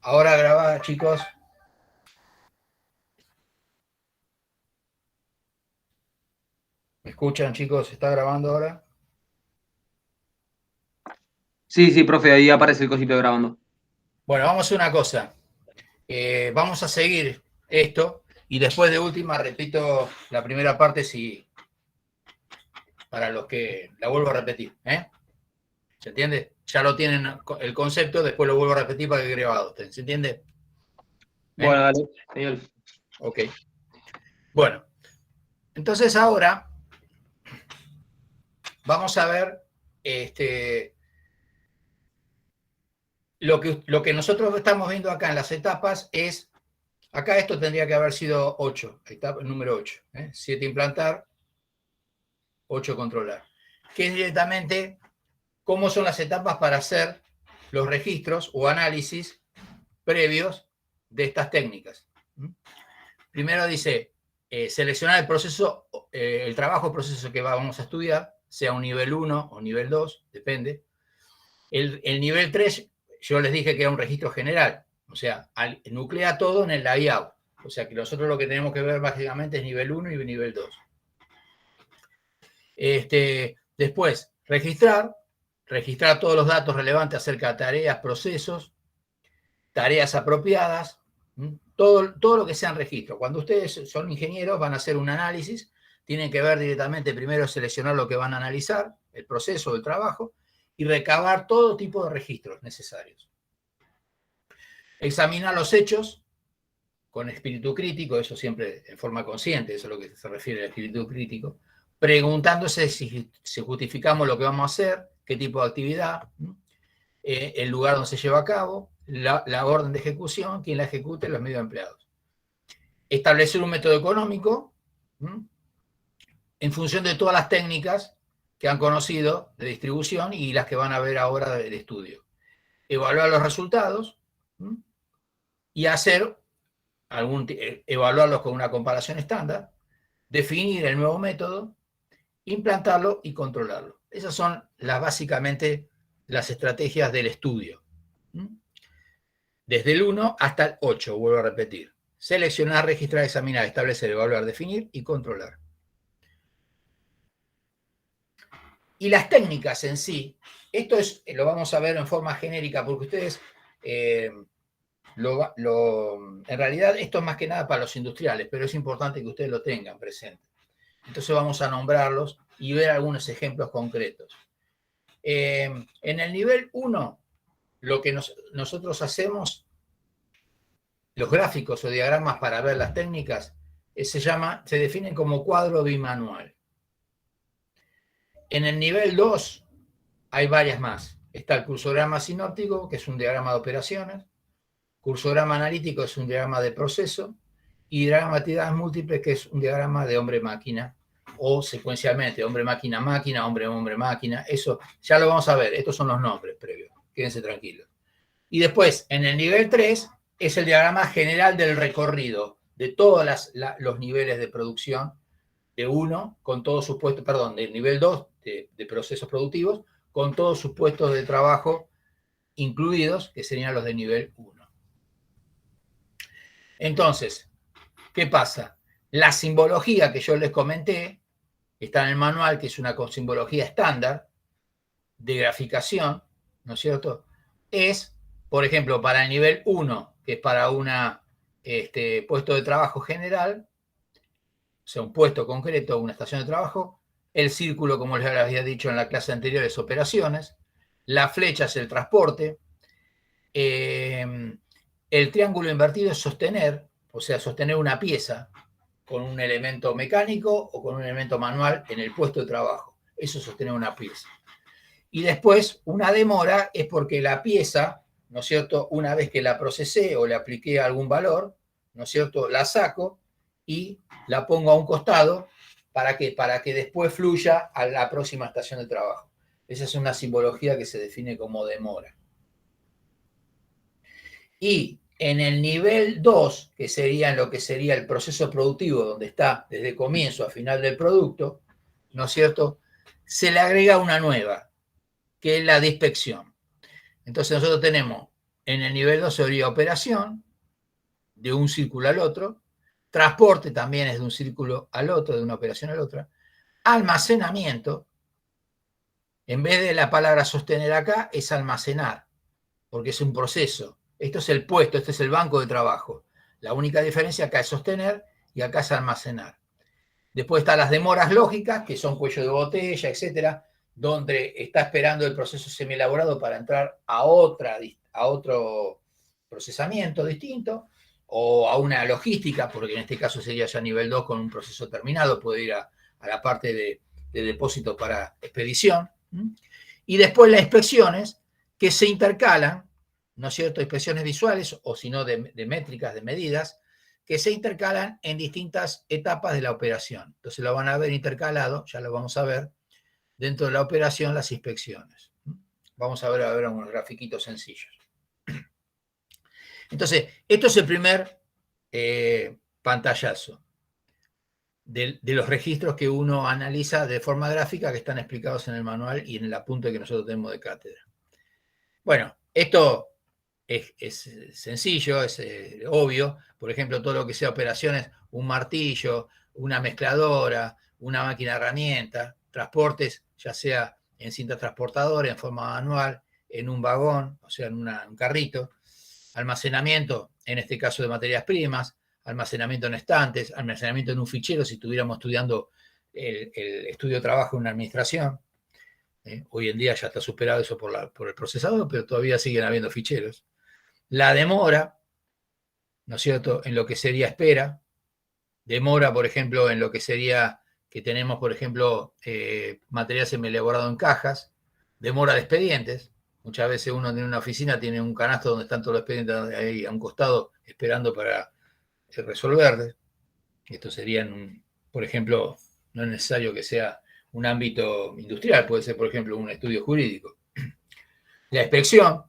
Ahora graba, chicos. ¿Me escuchan, chicos? ¿Está grabando ahora? Sí, sí, profe, ahí aparece el cosito de grabando. Bueno, vamos a hacer una cosa. Vamos a seguir esto y después de última repito la primera parte si para los que la vuelvo a repetir. ¿Se entiende? Ya lo tienen el concepto, después lo vuelvo a repetir para que quede grabado. ¿Se entiende? Bueno, dale, genial. Ok. Bueno, entonces ahora vamos a ver lo que nosotros estamos viendo acá en las etapas es, acá esto tendría que haber sido 8, etapa número 8. 7 implantar, 8 controlar. Que es directamente cómo son las etapas para hacer los registros o análisis previos de estas técnicas. Primero dice, seleccionar el proceso, el trabajo proceso que vamos a estudiar, sea un nivel 1 o nivel 2, depende. El nivel 3, yo les dije que era un registro general, o sea, nuclea todo en el layout. O sea, que nosotros lo que tenemos que ver básicamente es nivel 1 y nivel 2. Después, registrar todos los datos relevantes acerca de tareas, procesos, tareas apropiadas, todo lo que sean registros. Cuando ustedes son ingenieros, van a hacer un análisis, tienen que ver directamente, primero seleccionar lo que van a analizar, el proceso del trabajo, y recabar todo tipo de registros necesarios. Examinar los hechos con espíritu crítico, eso siempre en forma consciente, eso es lo que se refiere al espíritu crítico, preguntándose si justificamos lo que vamos a hacer, qué tipo de actividad, el lugar donde se lleva a cabo, la orden de ejecución, quién la ejecute, los medios empleados. Establecer un método económico en función de todas las técnicas que han conocido de distribución y las que van a ver ahora del estudio. Evaluar los resultados y hacer evaluarlos con una comparación estándar, definir el nuevo método, implantarlo y controlarlo. Esas son básicamente las estrategias del estudio. Desde el 1 hasta el 8, vuelvo a repetir. Seleccionar, registrar, examinar, establecer, evaluar, definir y controlar. Y las técnicas en sí, esto lo vamos a ver en forma genérica porque ustedes, en realidad esto es más que nada para los industriales, pero es importante que ustedes lo tengan presente. Entonces vamos a nombrarlos y ver algunos ejemplos concretos. En el nivel 1, lo que nosotros hacemos, los gráficos o diagramas para ver las técnicas, se definen como cuadro bimanual. En el nivel 2 hay varias más. Está el cursograma sinóptico, que es un diagrama de operaciones, cursograma analítico es un diagrama de proceso, y diagrama de actividades múltiples, que es un diagrama de hombre-máquina, o secuencialmente, hombre-máquina-máquina, hombre-hombre-máquina. Eso ya lo vamos a ver, estos son los nombres previos, quédense tranquilos. Y después, en el nivel 3, es el diagrama general del recorrido de todos los niveles de producción de uno, con todos sus puestos, perdón, del nivel 2 de procesos productivos, con todos sus puestos de trabajo incluidos, que serían los de nivel 1. Entonces, ¿qué pasa? La simbología que yo les comenté, está en el manual, que es una simbología estándar de graficación, ¿no es cierto? Es, por ejemplo, para el nivel 1, que es para un puesto de trabajo general, o sea, un puesto concreto, una estación de trabajo, el círculo, como les había dicho en la clase anterior, es operaciones, la flecha es el transporte, el triángulo invertido es sostener, o sea, sostener una pieza con un elemento mecánico o con un elemento manual en el puesto de trabajo. Eso es sostener una pieza. Y después, una demora es porque la pieza, ¿no es cierto?, una vez que la procesé o le apliqué algún valor, ¿no es cierto?, la saco y la pongo a un costado. ¿Para qué? Para que después fluya a la próxima estación de trabajo. Esa es una simbología que se define como demora. Y en el nivel 2, que sería en lo que sería el proceso productivo, donde está desde comienzo a final del producto, ¿no es cierto?, se le agrega una nueva, que es la de inspección. Entonces nosotros tenemos En el nivel 2 sería operación, de un círculo al otro. Transporte también es de un círculo al otro, de una operación a la otra. Almacenamiento, en vez de la palabra sostener acá, es almacenar, porque es un proceso. Esto es el puesto, este es el banco de trabajo. La única diferencia acá es sostener y acá es almacenar. Después están las demoras lógicas, que son cuello de botella, etcétera, donde está esperando el proceso semielaborado para entrar a otro procesamiento distinto, o a una logística, porque en este caso sería ya nivel 2 con un proceso terminado, puede ir a la parte de depósito para expedición. Y después las inspecciones, que se intercalan, ¿no es cierto?, inspecciones visuales, o si no de métricas, de medidas, que se intercalan en distintas etapas de la operación. Entonces lo van a ver intercalado, ya lo vamos a ver, dentro de la operación las inspecciones. Vamos a ver unos grafiquitos sencillos. Entonces, esto es el primer pantallazo de los registros que uno analiza de forma gráfica, que están explicados en el manual y en el apunte que nosotros tenemos de cátedra. Bueno, esto es sencillo, es obvio. Por ejemplo, todo lo que sea operaciones, un martillo, una mezcladora, una máquina herramienta, transportes, ya sea en cinta transportadora, en forma manual, en un vagón, o sea, en un carrito, almacenamiento, en este caso de materias primas, almacenamiento en estantes, almacenamiento en un fichero, si estuviéramos estudiando el estudio de trabajo en una administración. Hoy en día ya está superado eso por el procesador, pero todavía siguen habiendo ficheros. La demora, ¿no es cierto?, en lo que sería espera. Demora, por ejemplo, en lo que sería que tenemos, por ejemplo, material semi-elaborado en cajas. Demora de expedientes. Muchas veces uno en una oficina tiene un canasto donde están todos los expedientes ahí a un costado esperando para resolver. Esto sería, por ejemplo, no es necesario que sea un ámbito industrial, puede ser, por ejemplo, un estudio jurídico. La inspección,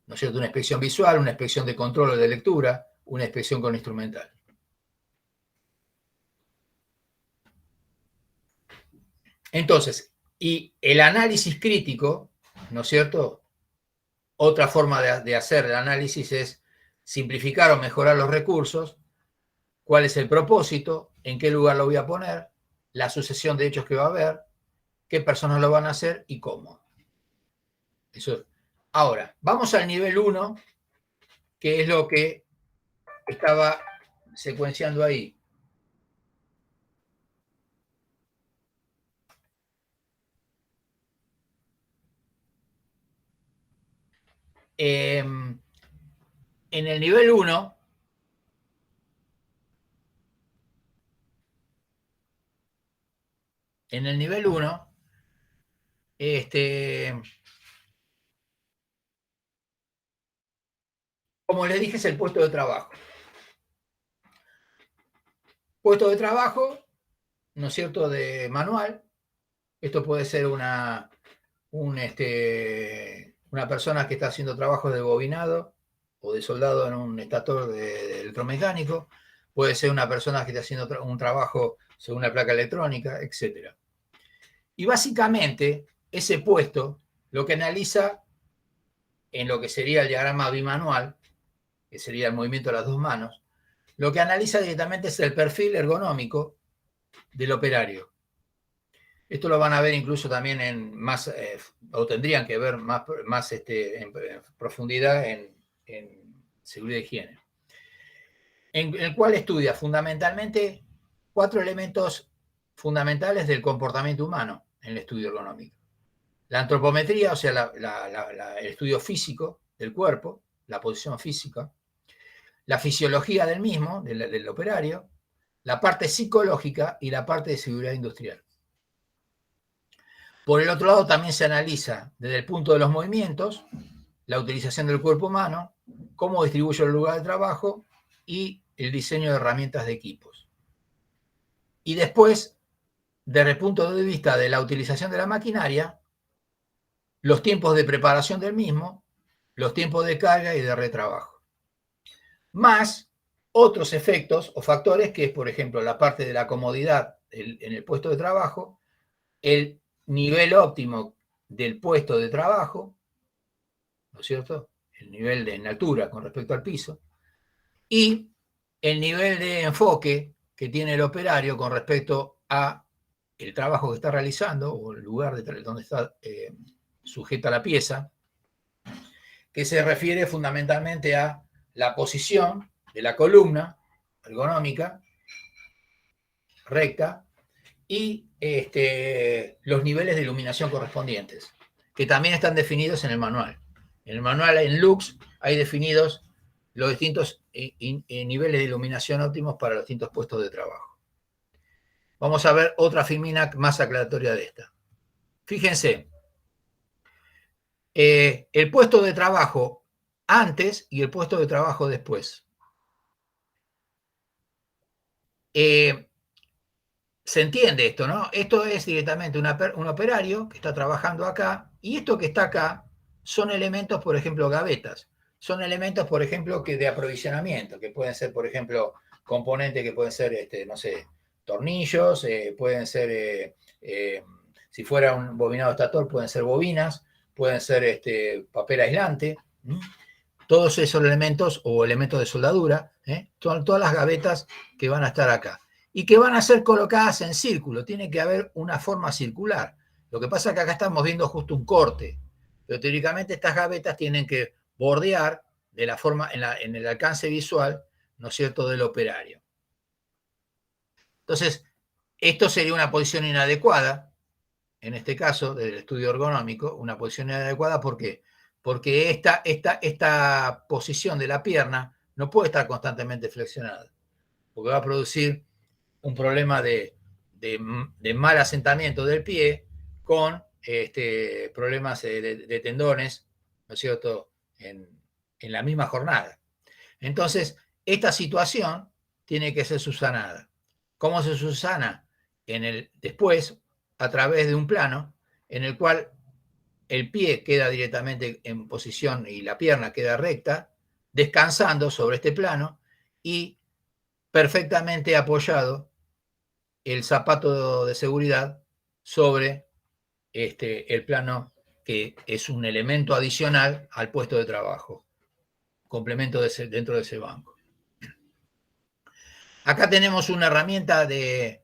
¿no es cierto? Una inspección visual, una inspección de control o de lectura, una inspección con instrumental. Entonces, y el análisis crítico, ¿no es cierto? Otra forma de hacer el análisis es simplificar o mejorar los recursos, cuál es el propósito, en qué lugar lo voy a poner, la sucesión de hechos que va a haber, qué personas lo van a hacer y cómo. Eso. Ahora, vamos al nivel 1, que es lo que estaba secuenciando ahí. En el nivel 1, como les dije, es el puesto de trabajo. Puesto de trabajo, ¿no es cierto?, de manual. Esto puede ser una persona que está haciendo trabajos de bobinado o de soldado en un estator de electromecánico. Puede ser una persona que está haciendo un trabajo sobre una placa electrónica, etc. Y básicamente, ese puesto lo que analiza en lo que sería el diagrama bimanual, que sería el movimiento de las dos manos, lo que analiza directamente es el perfil ergonómico del operario. Esto lo van a ver incluso también en más, o tendrían que ver más en profundidad en seguridad e higiene. En el cual estudia fundamentalmente 4 elementos fundamentales del comportamiento humano en el estudio ergonómico. La antropometría, o sea, el estudio físico del cuerpo, la posición física, la fisiología del mismo, del operario, la parte psicológica y la parte de seguridad industrial. Por el otro lado, también se analiza desde el punto de los movimientos, la utilización del cuerpo humano, cómo distribuye el lugar de trabajo y el diseño de herramientas de equipos. Y después, desde el punto de vista de la utilización de la maquinaria, los tiempos de preparación del mismo, los tiempos de carga y de retrabajo. Más otros efectos o factores que es, por ejemplo, la parte de la comodidad en el puesto de trabajo, el nivel óptimo del puesto de trabajo, ¿no es cierto? el nivel en altura con respecto al piso, y el nivel de enfoque que tiene el operario con respecto a el trabajo que está realizando o el lugar donde está sujeta la pieza, que se refiere fundamentalmente a la posición de la columna ergonómica recta y los niveles de iluminación correspondientes, que también están definidos en el manual. En el manual, en Lux, hay definidos los distintos niveles de iluminación óptimos para los distintos puestos de trabajo. Vamos a ver otra filmina más aclaratoria de esta. Fíjense, el puesto de trabajo antes y el puesto de trabajo después. Se entiende esto, ¿no? Esto es directamente un operario que está trabajando acá, y esto que está acá son elementos, por ejemplo, gavetas. Son elementos, por ejemplo, de aprovisionamiento, que pueden ser, por ejemplo, componentes que pueden ser, no sé, tornillos, pueden ser, si fuera un bobinado estator, pueden ser bobinas, pueden ser papel aislante. Todos esos elementos o elementos de soldadura, son todas las gavetas que van a estar acá y que van a ser colocadas en círculo. Tiene que haber una forma circular. Lo que pasa es que acá estamos viendo justo un corte, pero teóricamente estas gavetas tienen que bordear de la forma, en el alcance visual, ¿no es cierto?, del operario. Entonces, esto sería una posición inadecuada, en este caso, del estudio ergonómico, una posición inadecuada, ¿por qué? Porque esta posición de la pierna no puede estar constantemente flexionada, porque va a producir un problema de mal asentamiento del pie con problemas de tendones, ¿no es cierto?, en la misma jornada. Entonces, esta situación tiene que ser subsanada. ¿Cómo se subsana? Después, a través de un plano en el cual el pie queda directamente en posición y la pierna queda recta, descansando sobre este plano y perfectamente apoyado el zapato de seguridad sobre el plano, que es un elemento adicional al puesto de trabajo, complemento dentro de ese banco. Acá tenemos una herramienta vendría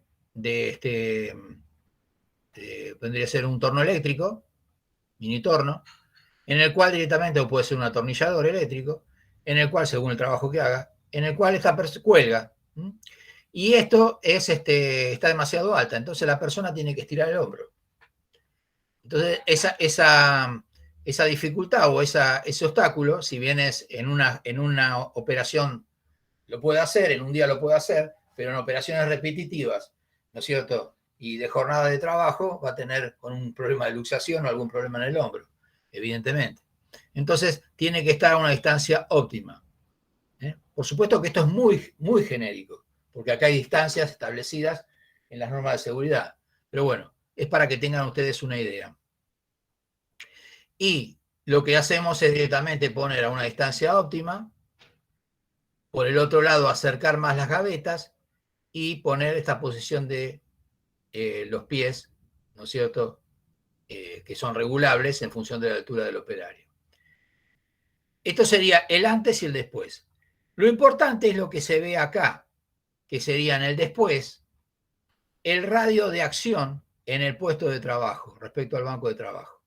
a ser un torno eléctrico, mini torno, en el cual directamente, o puede ser un atornillador eléctrico, en el cual, según el trabajo que haga, en el cual esta cuelga. Y esto está demasiado alta, entonces la persona tiene que estirar el hombro. Entonces, esa dificultad o ese obstáculo, si bien es en una operación lo puede hacer, en un día lo puede hacer, pero en operaciones repetitivas, ¿no es cierto?, y de jornada de trabajo, va a tener con un problema de luxación o algún problema en el hombro, evidentemente. Entonces, tiene que estar a una distancia óptima. Por supuesto que esto es muy, muy genérico, porque acá hay distancias establecidas en las normas de seguridad. Pero bueno, es para que tengan ustedes una idea. Y lo que hacemos es directamente poner a una distancia óptima, por el otro lado acercar más las gavetas y poner esta posición de los pies, ¿no es cierto?, que son regulables en función de la altura del operario. Esto sería el antes y el después. Lo importante es lo que se ve acá, que sería en el después, el radio de acción en el puesto de trabajo respecto al banco de trabajo.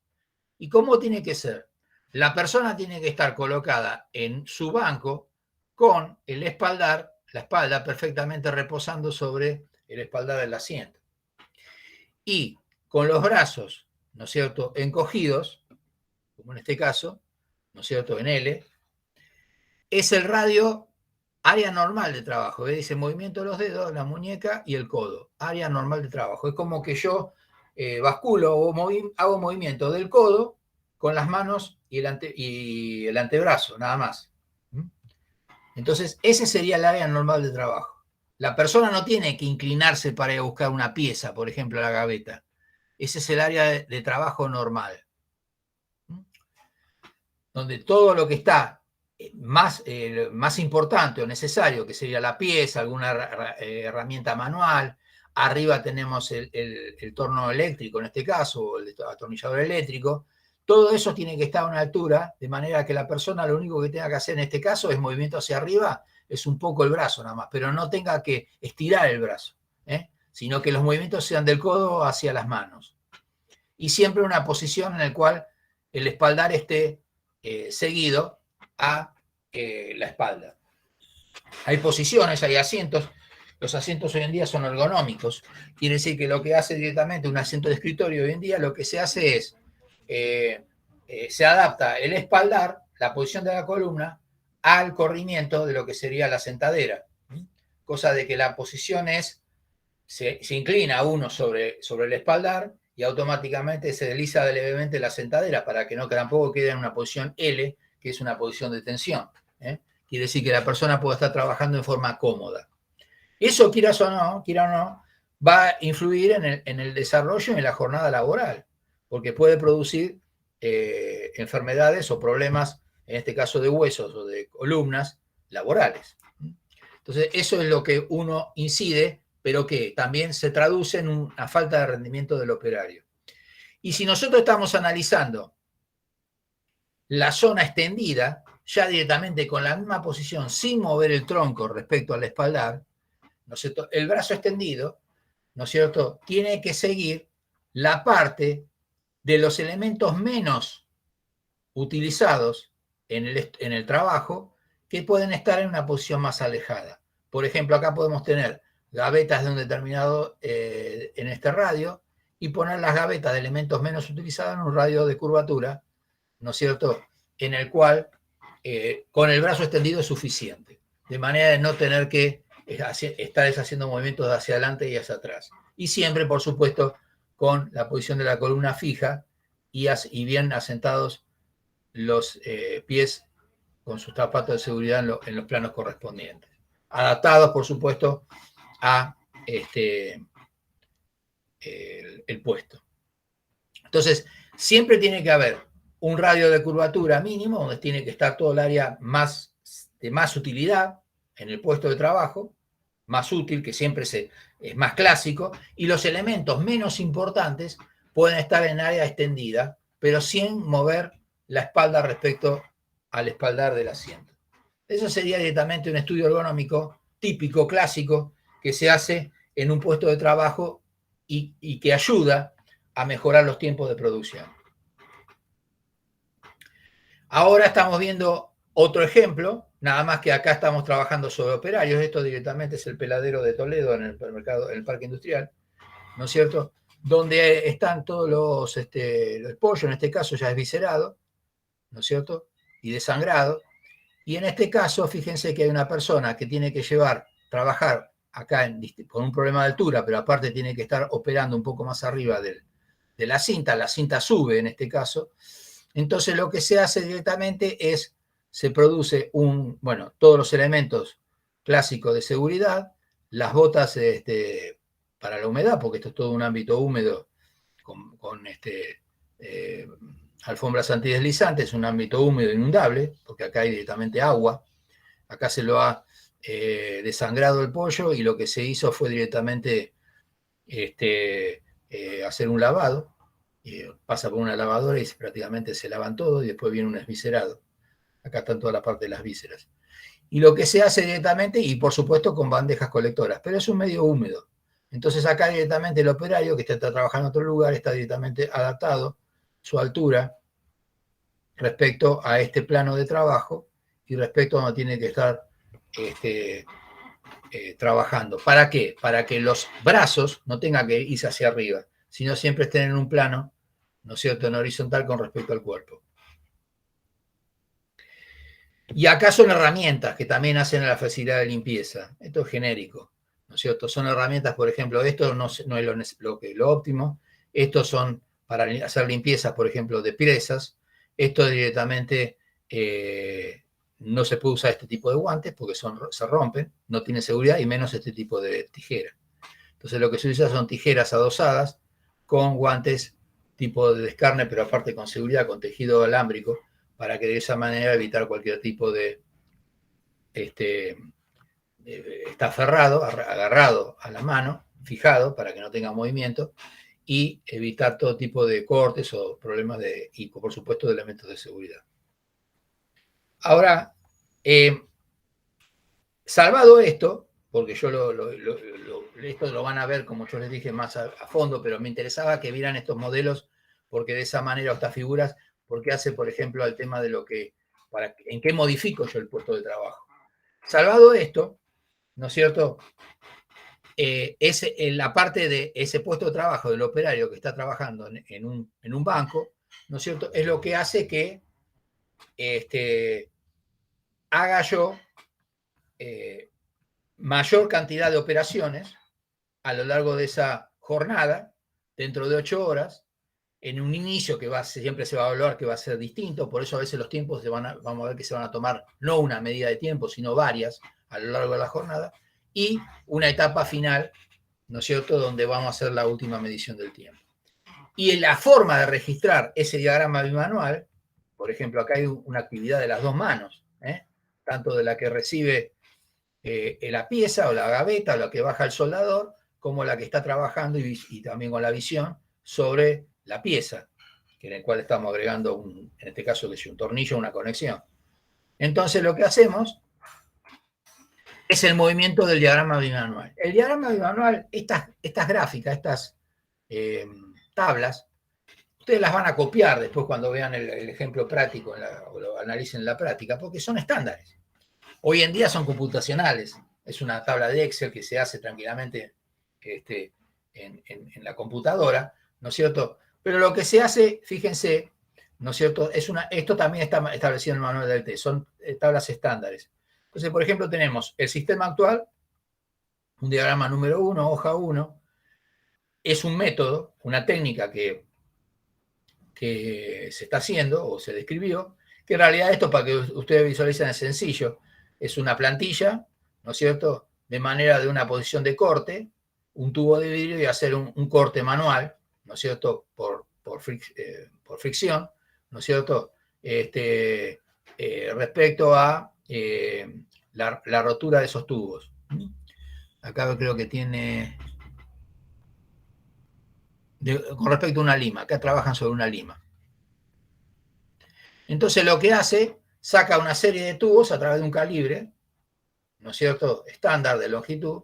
¿Y cómo tiene que ser? La persona tiene que estar colocada en su banco con la espalda perfectamente reposando sobre el espaldar del asiento. Y con los brazos, ¿no es cierto?, encogidos, como en este caso, ¿no es cierto?, en L, es el radio área normal de trabajo. ¿Ves? Dice movimiento de los dedos, la muñeca y el codo. Área normal de trabajo. Es como que yo basculo o hago movimiento del codo con las manos y el antebrazo, nada más. Entonces, ese sería el área normal de trabajo. La persona no tiene que inclinarse para ir a buscar una pieza, por ejemplo, la gaveta. Ese es el área de trabajo normal, donde todo lo que está más importante o necesario, que sería la pieza, alguna herramienta manual, arriba tenemos el torno eléctrico, en este caso, o el atornillador eléctrico, Todo eso tiene que estar a una altura, de manera que la persona lo único que tenga que hacer en este caso es movimiento hacia arriba, es un poco el brazo nada más, pero no tenga que estirar el brazo, sino que los movimientos sean del codo hacia las manos. Y siempre una posición en la cual el espaldar esté seguido a la espalda. Hay posiciones, hay asientos. Los asientos hoy en día son ergonómicos. Quiere decir que lo que hace directamente un asiento de escritorio hoy en día, lo que se hace es, se adapta el espaldar, la posición de la columna, al corrimiento de lo que sería la sentadera. Cosa de que la posición es, se inclina uno sobre el espaldar y automáticamente se desliza levemente la sentadera para que no que tampoco quede en una posición L, que es una posición de tensión. Quiere decir que la persona puede estar trabajando en forma cómoda. Eso, quiera o no, va a influir en el desarrollo y en la jornada laboral, porque puede producir enfermedades o problemas, en este caso de huesos o de columnas, laborales. Entonces, eso es lo que uno incide, pero que también se traduce en una falta de rendimiento del operario. Y si nosotros estamos analizando la zona extendida, ya directamente con la misma posición, sin mover el tronco respecto al espaldar, ¿no es cierto? El brazo extendido, ¿no es cierto?, tiene que seguir la parte de los elementos menos utilizados en el trabajo que pueden estar en una posición más alejada. Por ejemplo, acá podemos tener gavetas de un determinado, en este radio, y poner las gavetas de elementos menos utilizados en un radio de curvatura, ¿no es cierto?, en el cual con el brazo extendido es suficiente, de manera de no tener que estar haciendo movimientos hacia adelante y hacia atrás. Y siempre, por supuesto, con la posición de la columna fija y bien asentados los pies con sus zapatos de seguridad en los planos correspondientes. Adaptados, por supuesto, a el puesto. Entonces, siempre tiene que haber un radio de curvatura mínimo, donde tiene que estar todo el área de más utilidad en el puesto de trabajo, más útil, que siempre es más clásico, y los elementos menos importantes pueden estar en área extendida, pero sin mover la espalda respecto al espaldar del asiento. Eso sería directamente un estudio ergonómico típico, clásico, que se hace en un puesto de trabajo y que ayuda a mejorar los tiempos de producción. Ahora estamos viendo otro ejemplo, nada más que acá estamos trabajando sobre operarios. Esto directamente es el peladero de Toledo en el mercado, en el parque industrial, ¿no es cierto? Donde están todos los pollos, en este caso ya es viscerado, ¿no es cierto? Y desangrado. Y en este caso, fíjense que hay una persona que tiene que trabajar acá con un problema de altura, pero aparte tiene que estar operando un poco más arriba de la cinta sube en este caso. Entonces lo que se hace directamente es, se produce todos los elementos clásicos de seguridad, las botas para la humedad, porque esto es todo un ámbito húmedo con alfombras antideslizantes, un ámbito húmedo inundable, porque acá hay directamente agua. Acá se lo ha desangrado el pollo y lo que se hizo fue directamente hacer un lavado. Pasa por una lavadora y prácticamente se lavan todo y después viene un esviscerado. Acá están toda la parte de las vísceras. Y lo que se hace directamente, y por supuesto con bandejas colectoras, pero es un medio húmedo. Entonces acá directamente el operario que está trabajando en otro lugar está directamente adaptado su altura respecto a este plano de trabajo y respecto a donde tiene que estar trabajando. ¿Para qué? Para que los brazos no tengan que irse hacia arriba, sino siempre estén en un plano, ¿no es cierto?, en horizontal con respecto al cuerpo. Y acá son herramientas que también hacen la facilidad de limpieza. Esto es genérico, ¿no es cierto? Son herramientas, por ejemplo, esto no es lo óptimo. Estos son para hacer limpiezas, por ejemplo, de presas. Esto directamente no se puede usar este tipo de guantes porque se rompen, no tiene seguridad y menos este tipo de tijera. Entonces lo que se usa son tijeras adosadas con guantes tipo de descarne, pero aparte con seguridad, con tejido alámbrico, para que de esa manera evitar cualquier tipo de está agarrado a la mano, fijado para que no tenga movimiento, y evitar todo tipo de cortes o problemas y por supuesto de elementos de seguridad. Ahora, salvado esto, porque yo esto lo van a ver, como yo les dije, más a fondo, pero me interesaba que vieran estos modelos, porque de esa manera, estas figuras, porque hace, por ejemplo, al tema de en qué modifico yo el puesto de trabajo. Salvado esto, ¿no es cierto? La parte de ese puesto de trabajo del operario que está trabajando en un banco, ¿no es cierto? Es lo que hace que haga yo mayor cantidad de operaciones a lo largo de esa jornada, dentro de 8 horas, en un inicio que siempre se va a evaluar que va a ser distinto, por eso a veces los tiempos vamos a ver que se van a tomar no una medida de tiempo, sino varias a lo largo de la jornada, y una etapa final, ¿no es cierto?, donde vamos a hacer la última medición del tiempo. Y en la forma de registrar ese diagrama bimanual, por ejemplo, acá hay una actividad de las dos manos, tanto de la que recibe la pieza o la gaveta o la que baja el soldador, como la que está trabajando y también con la visión sobre la pieza, en el cual estamos agregando, en este caso, que es un tornillo o una conexión. Entonces lo que hacemos es el movimiento del diagrama bimanual. El diagrama bimanual, estas gráficas, estas tablas, ustedes las van a copiar después cuando vean el ejemplo práctico o lo analicen en la práctica, porque son estándares. Hoy en día son computacionales. Es una tabla de Excel que se hace tranquilamente en la computadora, ¿no es cierto? Pero lo que se hace, fíjense, ¿no es cierto? Esto también está establecido en el manual del TED, son tablas estándares. Entonces, por ejemplo, tenemos el sistema actual, un diagrama número 1, hoja 1, es un método, una técnica que se está haciendo o se describió, que en realidad esto, para que ustedes visualicen, es sencillo. Es una plantilla, ¿no es cierto?, de manera de una posición de corte, un tubo de vidrio y hacer un corte manual, ¿no es cierto?, por fricción, ¿no es cierto?, respecto a la rotura de esos tubos. Acá creo que tiene... con respecto a una lima, acá trabajan sobre una lima. Entonces lo que hace, saca una serie de tubos a través de un calibre, ¿no es cierto?, estándar de longitud,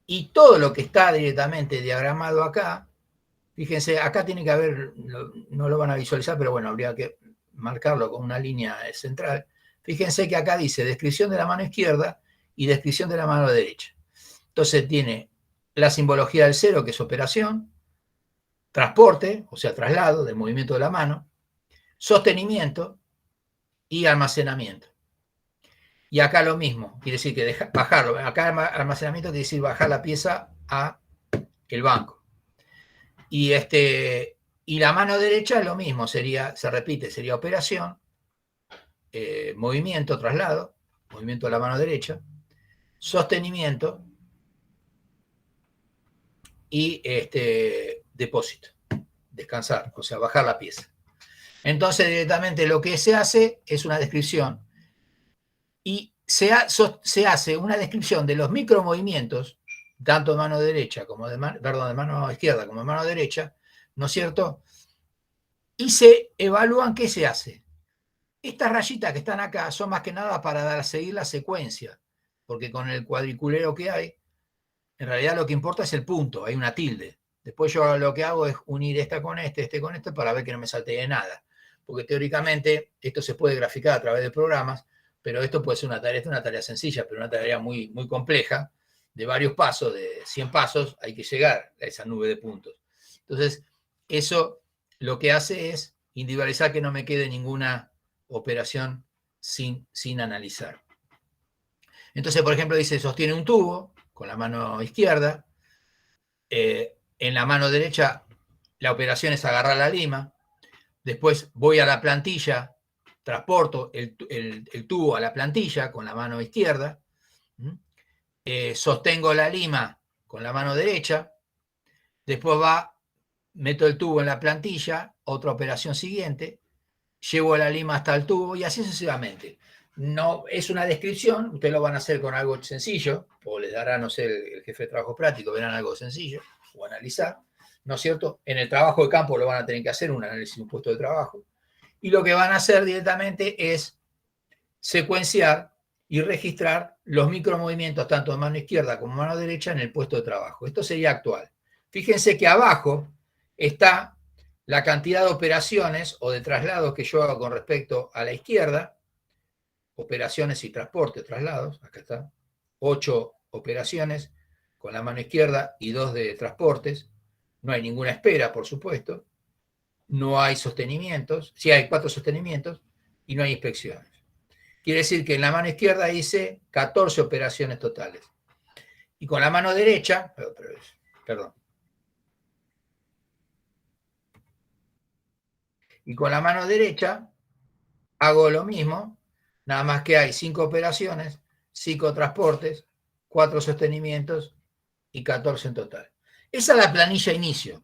y todo lo que está directamente diagramado acá, fíjense, acá tiene que haber, no lo van a visualizar, pero bueno, habría que marcarlo con una línea central. Fíjense que acá dice descripción de la mano izquierda y descripción de la mano derecha. Entonces tiene la simbología del cero, que es operación, transporte, o sea, traslado del movimiento de la mano, sostenimiento y almacenamiento. Y acá lo mismo, quiere decir que bajarlo. Acá almacenamiento quiere decir bajar la pieza a el banco. Y la mano derecha lo mismo, se repite, sería operación, movimiento, traslado, movimiento de la mano derecha, sostenimiento y depósito, descansar, o sea, bajar la pieza. Entonces directamente lo que se hace es una descripción y se hace una descripción de los micromovimientos, tanto de mano derecha como de mano izquierda como de mano derecha, ¿no es cierto? Y se evalúan qué se hace. Estas rayitas que están acá son más que nada para seguir la secuencia, porque con el cuadriculero que hay, en realidad lo que importa es el punto, hay una tilde. Después yo lo que hago es unir esta con con este, para ver que no me saltee nada. Porque teóricamente esto se puede graficar a través de programas, pero esto puede ser una tarea sencilla, pero una tarea muy, muy compleja, de varios pasos, de 100 pasos, hay que llegar a esa nube de puntos. Entonces, eso lo que hace es individualizar que no me quede ninguna operación sin analizar. Entonces, por ejemplo, dice, sostiene un tubo con la mano izquierda, en la mano derecha la operación es agarrar la lima, después voy a la plantilla, transporto el tubo a la plantilla con la mano izquierda, sostengo la lima con la mano derecha, después meto el tubo en la plantilla, otra operación siguiente, llevo la lima hasta el tubo y así sucesivamente. No es una descripción, ustedes lo van a hacer con algo sencillo, o les dará, no sé, el jefe de trabajo práctico, verán algo sencillo, o analizar, ¿no es cierto? En el trabajo de campo lo van a tener que hacer, un análisis de un puesto de trabajo, y lo que van a hacer directamente es secuenciar y registrar los micromovimientos tanto de mano izquierda como mano derecha en el puesto de trabajo. Esto sería actual. Fíjense que abajo está la cantidad de operaciones o de traslados que yo hago con respecto a la izquierda, operaciones y transporte, traslados, acá está, 8 operaciones con la mano izquierda y 2 de transportes, no hay ninguna espera, por supuesto, no hay sostenimientos, sí hay 4 sostenimientos y no hay inspecciones. Quiere decir que en la mano izquierda hice 14 operaciones totales. Y con la mano derecha, perdón. Y con la mano derecha hago lo mismo, nada más que hay 5 operaciones, 5 transportes, 4 sostenimientos y 14 en total. Esa es la planilla inicio.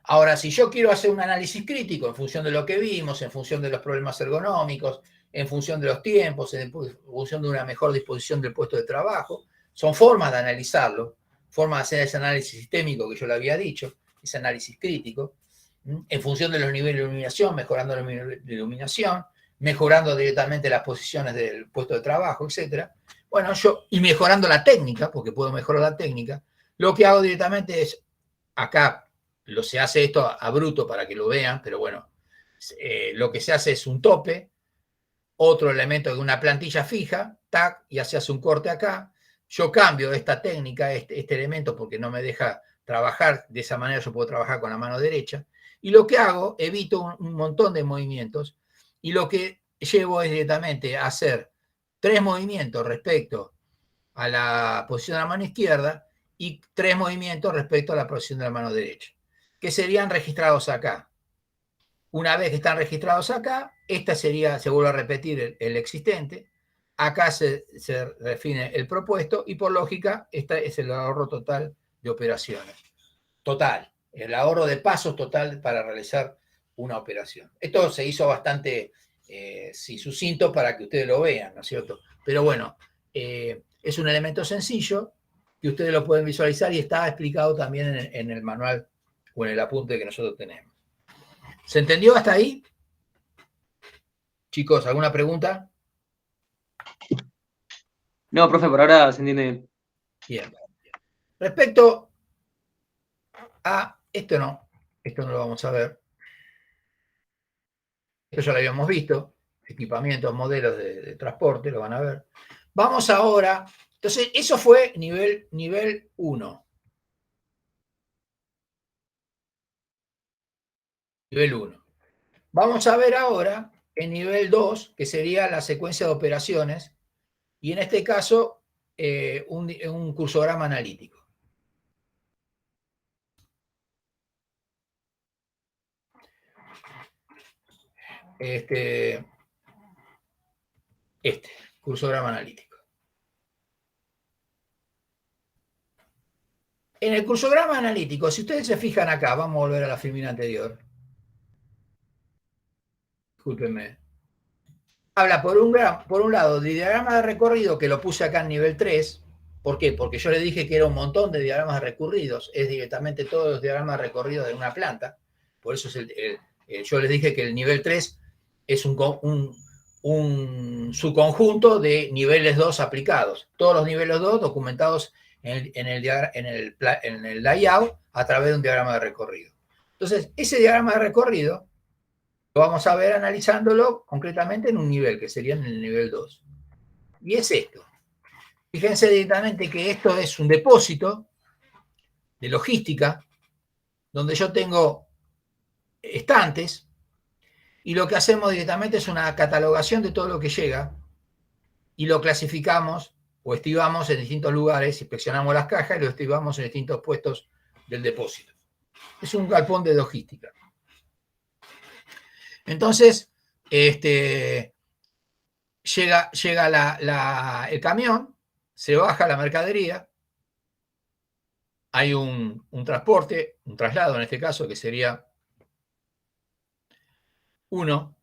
Ahora, si yo quiero hacer un análisis crítico en función de lo que vimos, en función de los problemas ergonómicos, en función de los tiempos, en función de una mejor disposición del puesto de trabajo, son formas de analizarlo, formas de hacer ese análisis sistémico que yo le había dicho, ese análisis crítico, en función de los niveles de iluminación, mejorando los niveles de iluminación, mejorando directamente las posiciones del puesto de trabajo, etc. Bueno, y mejorando la técnica, porque puedo mejorar la técnica, lo que hago directamente es, acá se hace esto a bruto para que lo vean, pero bueno, lo que se hace es un tope, otro elemento de una plantilla fija, tac, y se hace un corte acá. Yo cambio esta técnica, este elemento, porque no me deja trabajar de esa manera, yo puedo trabajar con la mano derecha. Y lo que hago, evito un montón de movimientos, y lo que llevo es directamente a hacer 3 movimientos respecto a la posición de la mano izquierda y 3 movimientos respecto a la posición de la mano derecha, que serían registrados acá. Una vez que están registrados acá, se vuelve a repetir el existente, acá se define el propuesto y por lógica, este es el ahorro total de operaciones. Total, el ahorro de pasos total para realizar una operación. Esto se hizo bastante sucinto para que ustedes lo vean, ¿no es cierto? Pero bueno, es un elemento sencillo que ustedes lo pueden visualizar y está explicado también en el manual o en el apunte que nosotros tenemos. ¿Se entendió hasta ahí? Chicos, ¿alguna pregunta? No, profe, por ahora se entiende. Bien. Respecto a esto no lo vamos a ver. Esto ya lo habíamos visto, equipamientos, modelos de transporte, lo van a ver. Vamos ahora, entonces eso fue nivel 1. Nivel 1. Vamos a ver ahora el nivel 2, que sería la secuencia de operaciones, y en este caso un cursograma analítico. Cursograma analítico. En el cursograma analítico, si ustedes se fijan acá, vamos a volver a la filmina anterior. Discúlpenme. Habla por un lado de diagrama de recorrido, que lo puse acá en nivel 3. ¿Por qué? Porque yo le dije que era un montón de diagramas recorridos. Es directamente todos los diagramas recorridos de una planta. Por eso yo les dije que el nivel 3 es un subconjunto de niveles 2 aplicados. Todos los niveles 2 documentados en el layout a través de un diagrama de recorrido. Entonces, ese diagrama de recorrido lo vamos a ver analizándolo concretamente en un nivel, que sería en el nivel 2. Y es esto. Fíjense directamente que esto es un depósito de logística, donde yo tengo estantes, y lo que hacemos directamente es una catalogación de todo lo que llega, y lo clasificamos o estivamos en distintos lugares, inspeccionamos las cajas y lo estivamos en distintos puestos del depósito. Es un galpón de logística. Entonces, llega el camión, se baja la mercadería, hay un transporte, un traslado en este caso, que sería 1.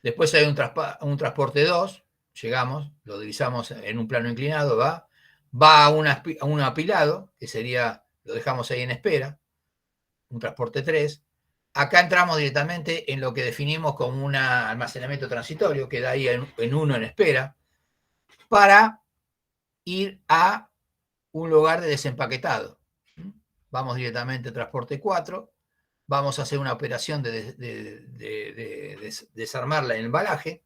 Después hay un transporte 2, llegamos, lo divisamos en un plano inclinado, va a un apilado, que sería, lo dejamos ahí en espera. un transporte 3. Acá entramos directamente en lo que definimos como un almacenamiento transitorio, que da ahí en 1 en espera, para ir a un lugar de desempaquetado. Vamos directamente a transporte 4, vamos a hacer una operación de desarmar el embalaje,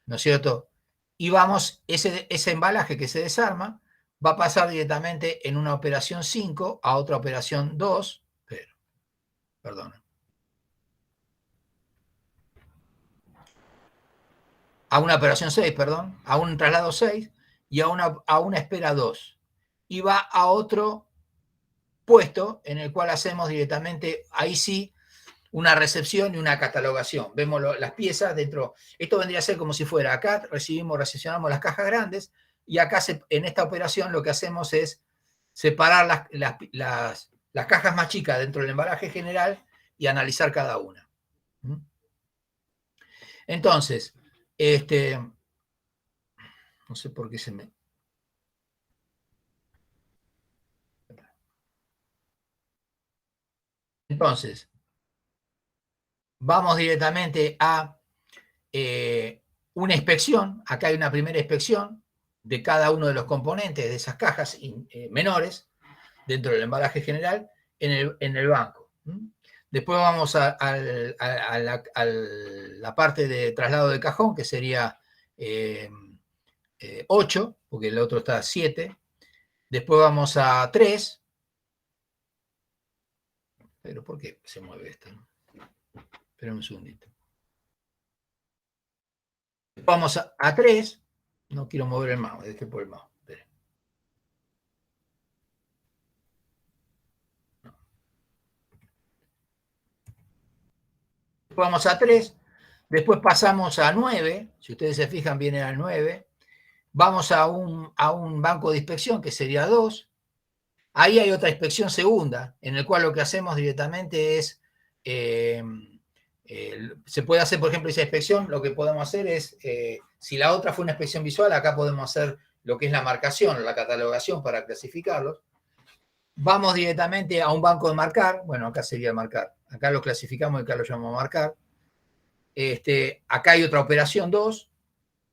¿no es cierto? Y vamos, ese embalaje que se desarma va a pasar directamente en una operación 5 a otra operación 2, perdón, a una operación 6, perdón, a un traslado 6 y a una espera 2. Y va a otro puesto en el cual hacemos directamente, ahí sí, una recepción y una catalogación. Vemos las piezas dentro. Esto vendría a ser como si fuera acá, recepcionamos las cajas grandes y acá en esta operación lo que hacemos es separar las cajas más chicas dentro del embalaje general y analizar cada una. Entonces, no sé por qué se me... Entonces, vamos directamente a una inspección. Acá hay una primera inspección de cada uno de los componentes de esas cajas menores dentro del embalaje general en el banco. Después vamos a la parte de traslado de cajón, que sería 8, porque el otro está 7. Después vamos a 3. Pero ¿por qué se mueve esto? Espera un segundito. Vamos a 3. No quiero mover el mouse, dejé por el mouse. Vamos a 3. Después pasamos a 9. Si ustedes se fijan, viene al 9. Vamos a un banco de inspección que sería 2. Ahí hay otra inspección segunda, en el cual lo que hacemos directamente es, se puede hacer, por ejemplo, esa inspección, lo que podemos hacer es, si la otra fue una inspección visual, acá podemos hacer lo que es la marcación, la catalogación para clasificarlos. Vamos directamente a un banco de marcar, bueno, acá sería marcar, acá lo clasificamos y acá lo llamamos marcar. Acá hay otra operación 2,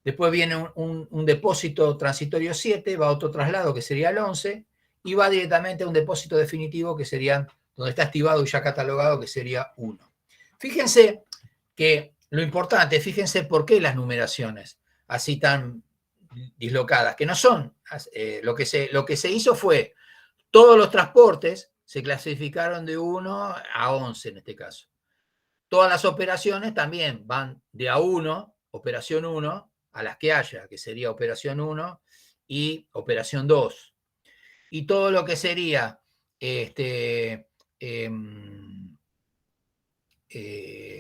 después viene un depósito transitorio 7, va a otro traslado que sería el 11, y va directamente a un depósito definitivo que sería donde está activado y ya catalogado, que sería 1. Fíjense que lo importante, fíjense por qué las numeraciones así tan dislocadas, que no son, lo que se hizo fue, todos los transportes se clasificaron de 1 a 11 en este caso. Todas las operaciones también van de A1, operación 1, a las que haya, que sería operación 1 y operación 2. Y todo lo que sería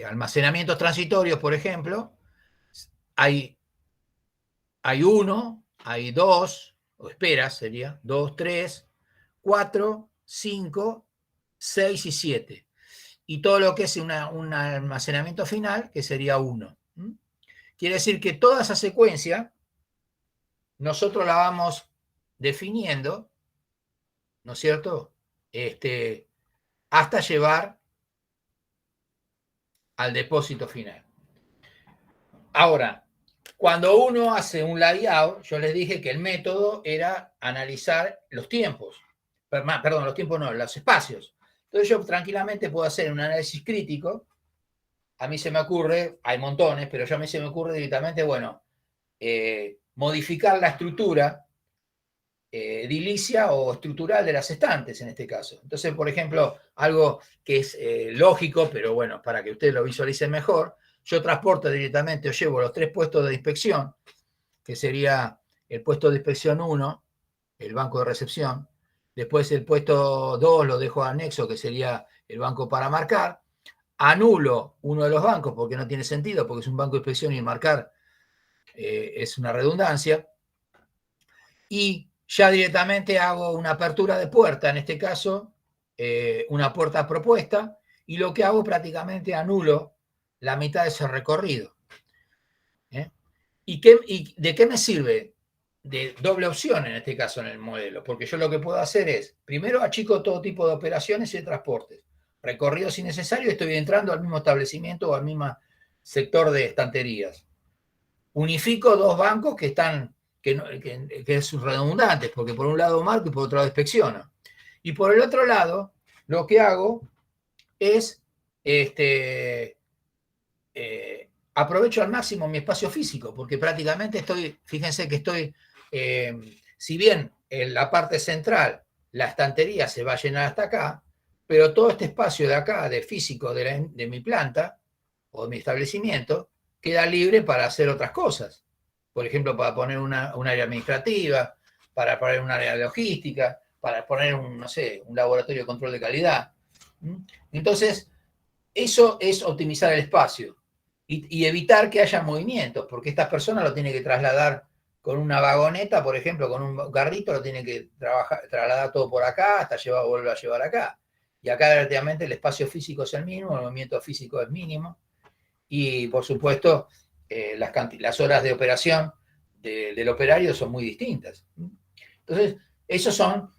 almacenamientos transitorios, por ejemplo, hay 1, hay 2, o esperas sería, 2, 3, 4, 5, 6 y 7. Y todo lo que es un almacenamiento final, que sería 1. Quiere decir que toda esa secuencia nosotros la vamos definiendo, ¿no es cierto? Hasta llevar al depósito final. Ahora, cuando uno hace un layout, yo les dije que el método era analizar los tiempos. Perdón, los tiempos no, los espacios. Entonces yo tranquilamente puedo hacer un análisis crítico. A mí se me ocurre, hay montones, pero ya a mí se me ocurre directamente, bueno, modificar la estructura edilicia o estructural de las estantes en este caso. Entonces, por ejemplo, algo que es lógico, pero bueno, para que ustedes lo visualicen mejor, yo transporto directamente o llevo los 3 puestos de inspección, que sería el puesto de inspección 1, el banco de recepción, después el puesto 2 lo dejo anexo, que sería el banco para marcar, anulo uno de los bancos porque no tiene sentido, porque es un banco de inspección y marcar es una redundancia, y ya directamente hago una apertura de puerta, en este caso, una puerta propuesta, y lo que hago prácticamente anulo la mitad de ese recorrido. ¿Y de qué me sirve? De doble opción en este caso en el modelo, porque yo lo que puedo hacer es, primero achico todo tipo de operaciones y de transportes. recorridos innecesarios, estoy entrando al mismo establecimiento o al mismo sector de estanterías. Unifico dos bancos que están, que es redundantes, porque por un lado marco y por otro lado inspecciono. Y por el otro lado, lo que hago es aprovecho al máximo mi espacio físico, porque prácticamente estoy, fíjense que estoy, si bien en la parte central la estantería se va a llenar hasta acá, pero todo este espacio de acá, de físico de mi planta o de mi establecimiento, queda libre para hacer otras cosas. Por ejemplo, para poner un área administrativa, para poner un área de logística, para poner no sé, un laboratorio de control de calidad. Entonces, eso es optimizar el espacio y evitar que haya movimientos, porque estas personas lo tienen que trasladar con una vagoneta, por ejemplo, con un carrito, lo tienen que trasladar todo por acá hasta volver a llevar acá. Y acá relativamente el espacio físico es el mismo, el movimiento físico es mínimo, y por supuesto las horas de operación del operario son muy distintas. Entonces, esos son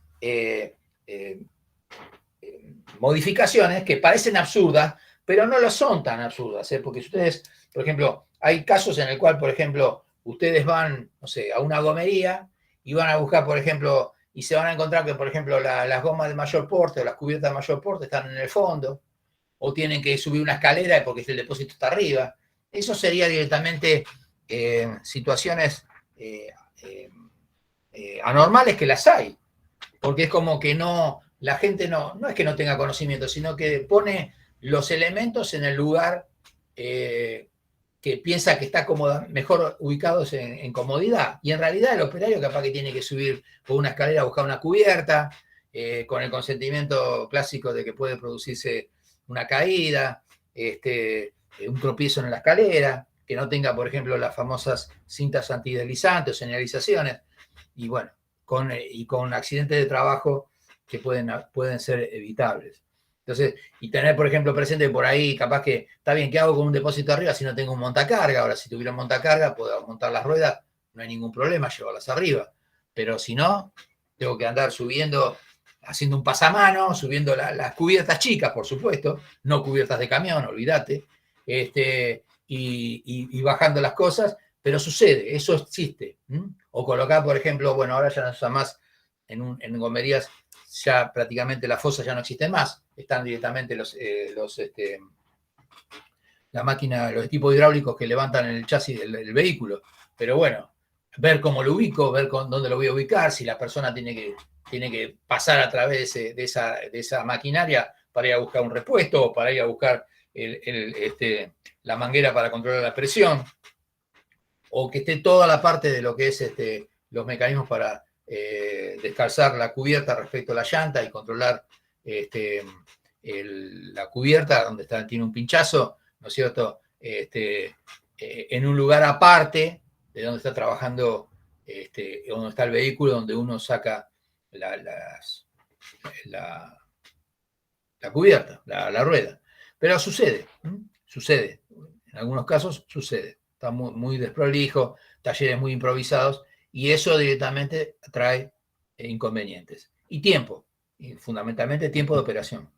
modificaciones que parecen absurdas, pero no lo son tan absurdas, porque ustedes, por ejemplo, hay casos en el cual, por ejemplo, ustedes van, no sé, a una gomería y van a buscar, por ejemplo, y se van a encontrar que, por ejemplo, las gomas de mayor porte o las cubiertas de mayor porte están en el fondo, o tienen que subir una escalera porque el depósito está arriba. Eso sería directamente situaciones anormales, que las hay, porque es como que la gente no es que no tenga conocimiento, sino que pone los elementos en el lugar que piensa que está mejor ubicados en comodidad. Y en realidad el operario capaz que tiene que subir por una escalera a buscar una cubierta, con el consentimiento clásico de que puede producirse una caída, un tropiezo en la escalera, que no tenga, por ejemplo, las famosas cintas antideslizantes o señalizaciones, y bueno, con accidentes de trabajo que pueden ser evitables. Entonces, y tener, por ejemplo, presente por ahí, capaz que, está bien, ¿qué hago con un depósito arriba si no tengo un montacarga? Ahora, si tuviera un montacarga, puedo montar las ruedas, no hay ningún problema, llevarlas arriba. Pero si no, tengo que andar subiendo, haciendo un pasamano, subiendo las cubiertas chicas, por supuesto, no cubiertas de camión, olvídate, y bajando las cosas, pero sucede, eso existe. O colocar, por ejemplo, bueno, ahora ya no se usa más en gomerías, ya prácticamente las fosas ya no existen más, están directamente la máquina, los equipos hidráulicos que levantan el chasis del vehículo. Pero bueno, ver cómo lo ubico, ver dónde lo voy a ubicar, si la persona tiene que pasar a través de esa maquinaria para ir a buscar un repuesto o para ir a buscar la manguera para controlar la presión, o que esté toda la parte de lo que es los mecanismos para descalzar la cubierta respecto a la llanta y controlar la cubierta donde tiene un pinchazo, ¿no es cierto? En un lugar aparte de donde está trabajando, donde está el vehículo, donde uno saca la cubierta, la rueda. Pero sucede, en algunos casos sucede. Está muy, muy desprolijo, talleres muy improvisados, y eso directamente trae inconvenientes. Y tiempo, y fundamentalmente tiempo de operación.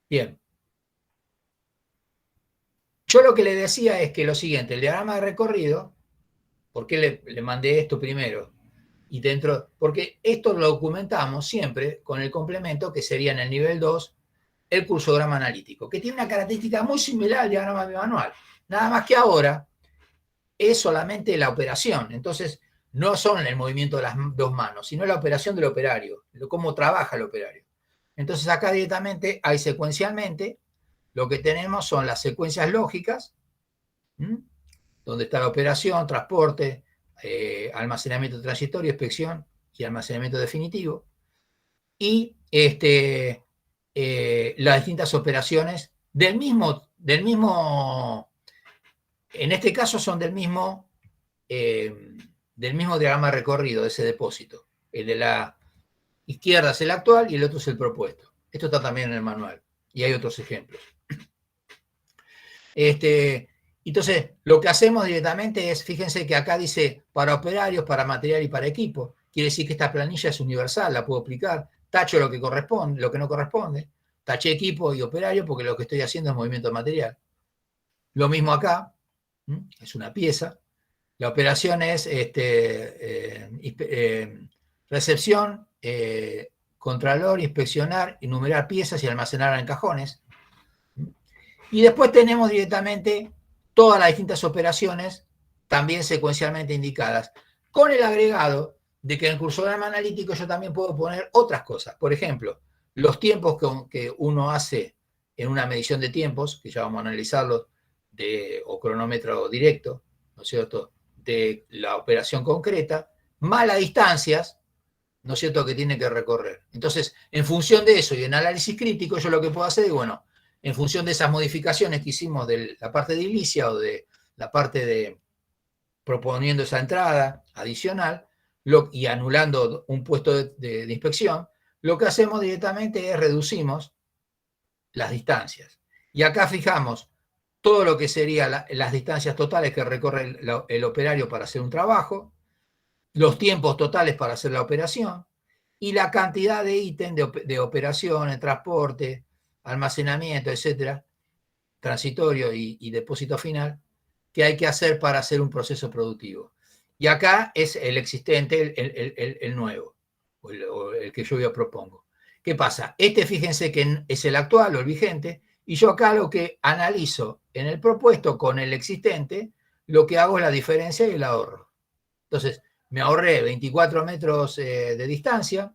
Bien. Yo lo que le decía es que lo siguiente, el diagrama de recorrido, ¿por qué le mandé esto primero? Y porque esto lo documentamos siempre con el complemento que sería en el nivel 2, el cursograma analítico, que tiene una característica muy similar al diagrama manual. Nada más que ahora es solamente la operación. Entonces, no son el movimiento de las dos manos, sino la operación del operario, cómo trabaja el operario. Entonces, acá directamente hay secuencialmente, lo que tenemos son las secuencias lógicas, donde está la operación, transporte, almacenamiento transitorio, inspección y almacenamiento definitivo. Y las distintas operaciones del mismo, en este caso son del mismo diagrama recorrido de ese depósito. El de la izquierda es el actual y el otro es el propuesto. Esto está también en el manual y hay otros ejemplos. Entonces, lo que hacemos directamente es, fíjense que acá dice para operarios, para material y para equipo. Quiere decir que esta planilla es universal, la puedo aplicar tacho lo que corresponde, lo que no corresponde, taché equipo y operario porque lo que estoy haciendo es movimiento de material. Lo mismo acá, es una pieza. La operación es recepción, contralor, inspeccionar, enumerar piezas y almacenarlas en cajones. Y después tenemos directamente todas las distintas operaciones, también secuencialmente indicadas, con el agregado de que en el cursograma analítico yo también puedo poner otras cosas. Por ejemplo, los tiempos que uno hace en una medición de tiempos, que ya vamos a analizarlos, o cronómetro directo, ¿no es cierto?, de la operación concreta, más las distancias, ¿no es cierto?, que tiene que recorrer. Entonces, en función de eso y en análisis crítico, yo lo que puedo hacer es, bueno, en función de esas modificaciones que hicimos de la parte de edilicia o de la parte de proponiendo esa entrada adicional y anulando un puesto de inspección, lo que hacemos directamente es reducimos las distancias. Y acá fijamos todo lo que serían las distancias totales que recorre el operario para hacer un trabajo, los tiempos totales para hacer la operación y la cantidad de ítems de operaciones, transporte, almacenamiento, etcétera, transitorio y depósito final, que hay que hacer para hacer un proceso productivo. Y acá es el existente, el nuevo, o el que yo propongo. ¿Qué pasa? Fíjense que es el actual o el vigente, y yo acá lo que analizo en el propuesto con el existente, lo que hago es la diferencia y el ahorro. Entonces, me ahorré 24 metros de distancia,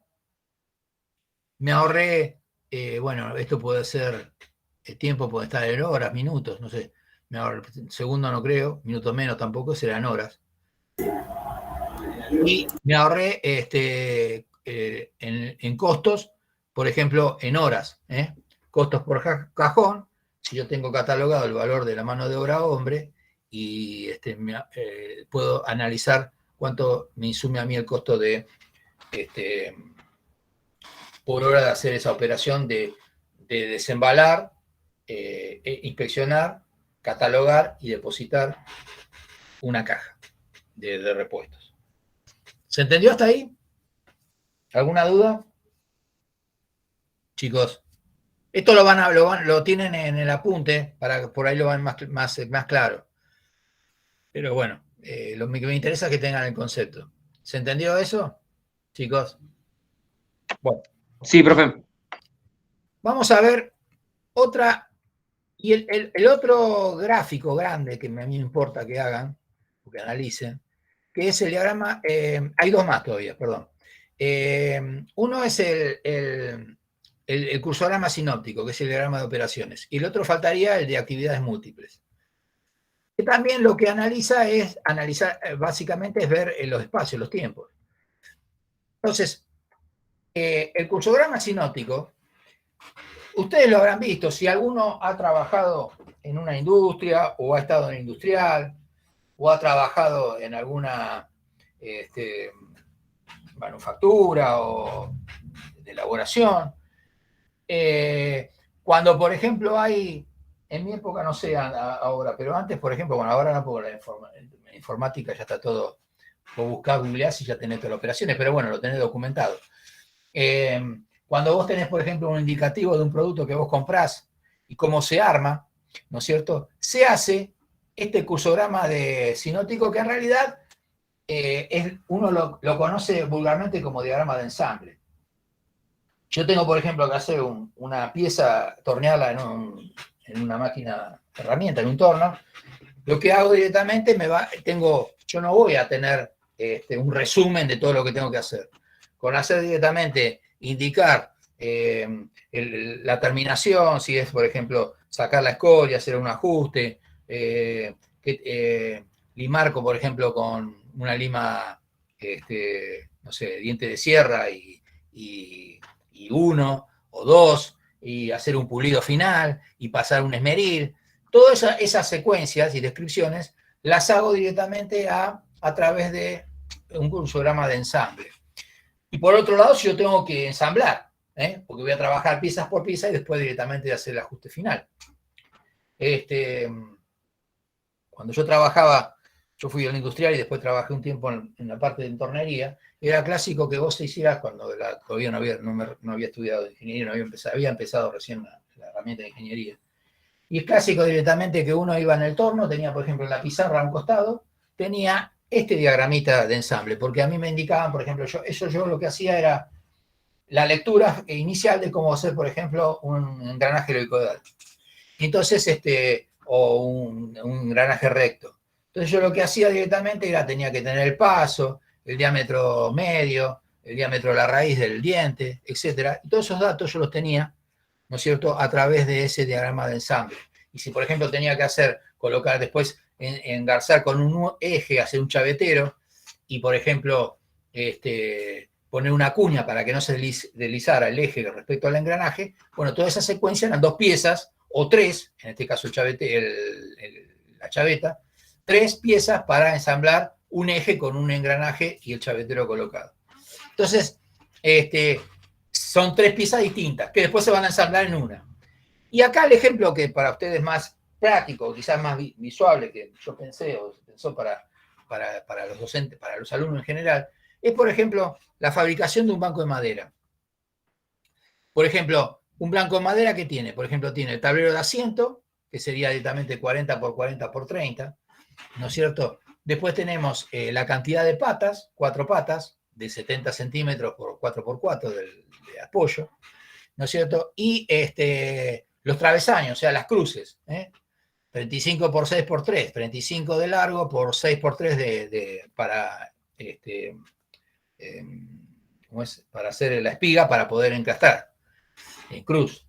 me ahorré, bueno, esto puede ser, el tiempo puede estar en horas, minutos, no sé, segundo no creo, minutos menos tampoco, serán horas. Y me ahorré en costos, por ejemplo, en horas, costos por cajón, si yo tengo catalogado el valor de la mano de obra hombre, y puedo analizar cuánto me insume a mí el costo de por hora de hacer esa operación de desembalar, inspeccionar, catalogar y depositar una caja de repuestos. ¿Se entendió hasta ahí? ¿Alguna duda? Chicos, esto lo tienen en el apunte, para por ahí lo van más claro. Pero bueno, lo que me interesa es que tengan el concepto. ¿Se entendió eso, chicos? Bueno. Sí, profe. Vamos a ver otra. Y el otro gráfico grande que a mí me importa que hagan, o que analicen, que es el diagrama, hay dos más todavía, perdón. Uno es el cursograma sinóptico, que es el diagrama de operaciones, y el otro faltaría el de actividades múltiples. Que también lo que analizar, básicamente es ver los espacios, los tiempos. Entonces, el cursograma sinóptico, ustedes lo habrán visto, si alguno ha trabajado en una industria o ha estado en industrial o ha trabajado en alguna manufactura o de elaboración. Cuando, por ejemplo, en mi época, no sé ahora, pero antes, por ejemplo, bueno, ahora no, porque la informática ya está todo, vos buscás, googleás y ya tenés todas las operaciones, pero bueno, lo tenés documentado. Cuando vos tenés, por ejemplo, un indicativo de un producto que vos comprás y cómo se arma, ¿no es cierto? Se hace este cursograma de sinóptico que en realidad uno lo conoce vulgarmente como diagrama de ensamble. Yo tengo, por ejemplo, que hacer una pieza, tornearla en una máquina herramienta, en un torno. Lo que hago directamente, yo no voy a tener un resumen de todo lo que tengo que hacer. Con hacer directamente, indicar la terminación, si es, por ejemplo, sacar la escoria, hacer un ajuste, limar, por ejemplo, con una lima, no sé, diente de sierra y uno o dos, y hacer un pulido final, y pasar un esmeril. Todas esas secuencias y descripciones las hago directamente a través de un cursograma de ensamble. Y por otro lado, si yo tengo que ensamblar, porque voy a trabajar piezas por pieza y después directamente hacer el ajuste final. Cuando yo trabajaba, yo fui al industrial y después trabajé un tiempo en la parte de tornería, era clásico que vos te hicieras cuando todavía no había estudiado ingeniería, había empezado recién la herramienta de ingeniería. Y es clásico directamente que uno iba en el torno, tenía, por ejemplo, en la pizarra a un costado, tenía este diagramita de ensamble, porque a mí me indicaban, por ejemplo, yo lo que hacía era la lectura inicial de cómo hacer, por ejemplo, un engranaje helicoidal. Entonces, o un engranaje recto. Entonces yo lo que hacía directamente era, tenía que tener el paso, el diámetro medio, el diámetro de la raíz del diente, etc. Y todos esos datos yo los tenía, ¿no es cierto?, a través de ese diagrama de ensamble. Y si, por ejemplo, tenía que colocar después, engarzar con un eje, hacer un chavetero, y, por ejemplo, poner una cuña para que no se deslizara el eje respecto al engranaje, bueno, toda esa secuencia eran 2 piezas, o 3, en este caso la chaveta, 3 piezas para ensamblar un eje con un engranaje y el chavetero colocado. Entonces, son 3 piezas distintas, que después se van a ensamblar en una. Y acá el ejemplo que para ustedes más práctico, quizás más visual, que yo pensé, o se pensó para los docentes, para los alumnos en general, es, por ejemplo, la fabricación de un banco de madera. Por ejemplo, un banco de madera que tiene, por ejemplo, tiene el tablero de asiento, que sería directamente 40 por 40 por 30, ¿no es cierto? Después tenemos la cantidad de patas, 4 patas, de 70 centímetros por 4 por 4 de apoyo, ¿no es cierto? Y los travesaños, o sea, las cruces, 35 por 6 por 3, 35 de largo por 6 por 3 para para hacer la espiga para poder encastar en cruz.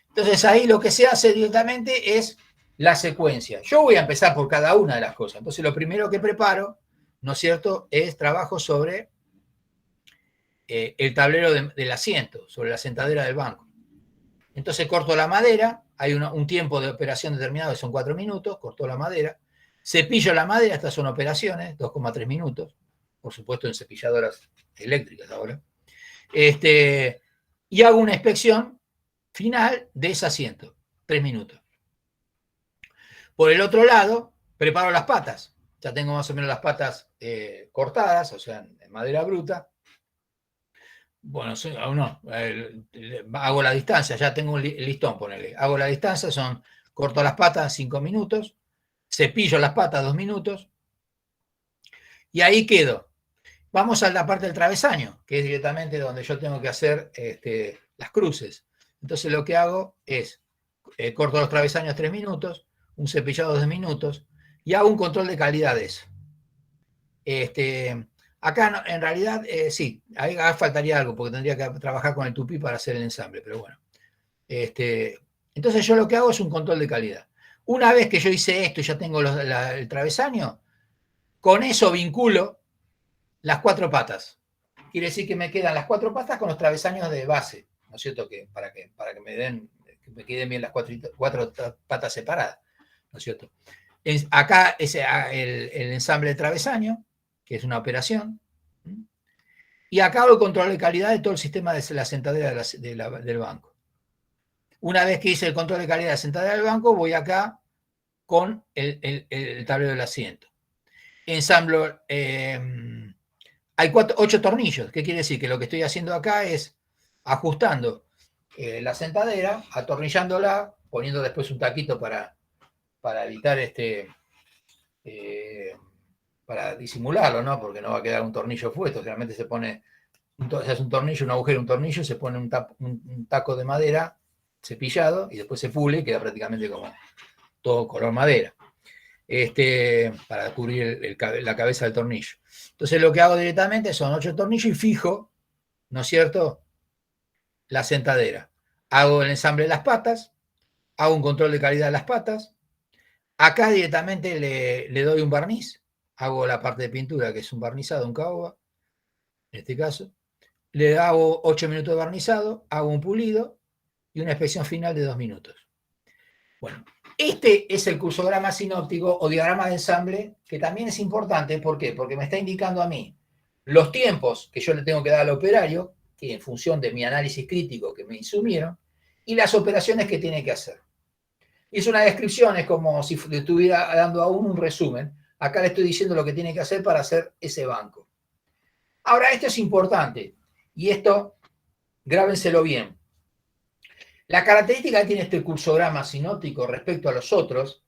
Entonces ahí lo que se hace directamente es la secuencia. Yo voy a empezar por cada una de las cosas. Entonces lo primero que preparo, ¿no es cierto?, es trabajo sobre el tablero del asiento, sobre la sentadera del banco. Entonces corto la madera, hay un tiempo de operación determinado que son 4 minutos, corto la madera, cepillo la madera, estas son operaciones, 2,3 minutos, por supuesto en cepilladoras eléctricas ahora, y hago una inspección final de ese asiento, 3 minutos. Por el otro lado, preparo las patas, ya tengo más o menos las patas cortadas, o sea, en madera bruta. Bueno, no, hago la distancia, ya tengo un listón, ponele. Hago la distancia, corto las patas 5 minutos, cepillo las patas 2 minutos, y ahí quedo. Vamos a la parte del travesaño, que es directamente donde yo tengo que hacer las cruces. Entonces lo que hago es, corto los travesaños 3 minutos, un cepillado 2 minutos, y hago un control de calidad de eso. Acá no, en realidad sí, ahí faltaría algo, porque tendría que trabajar con el tupí para hacer el ensamble, pero bueno. Entonces yo lo que hago es un control de calidad. Una vez que yo hice esto y ya tengo el travesaño, con eso vinculo las 4 patas. Quiere decir que me quedan las 4 patas con los travesaños de base, ¿no es cierto? Para que me queden bien las 4 patas separadas, ¿no es cierto? Acá es el ensamble de travesaño, que es una operación, y acá hago el control de calidad de todo el sistema de la sentadera del banco. Una vez que hice el control de calidad de la sentadera del banco, voy acá con el tablero del asiento. Ensamblo, hay 8 tornillos, ¿qué quiere decir? Que lo que estoy haciendo acá es ajustando la sentadera, atornillándola, poniendo después un taquito para evitar para disimularlo, ¿no? Porque no va a quedar un tornillo puesto, generalmente se pone, se hace un tornillo, un agujero, un tornillo, se pone un taco de madera cepillado y después se pule y queda prácticamente como todo color madera, para cubrir la cabeza del tornillo. Entonces lo que hago directamente son 8 tornillos y fijo, ¿no es cierto?, la sentadera. Hago el ensamble de las patas, hago un control de calidad de las patas, acá directamente le doy un barniz, hago la parte de pintura que es un barnizado, un caoba, en este caso, le hago 8 minutos de barnizado, hago un pulido y una inspección final de 2 minutos. Bueno, este es el cursograma sinóptico o diagrama de ensamble, que también es importante. ¿Por qué? Porque me está indicando a mí los tiempos que yo le tengo que dar al operario, que en función de mi análisis crítico que me insumieron, y las operaciones que tiene que hacer. Es una descripción, es como si le estuviera dando a uno un resumen. Acá le estoy diciendo lo que tiene que hacer para hacer ese banco. Ahora, esto es importante, y esto, grábenselo bien. La característica que tiene este cursograma sinóptico respecto a los otros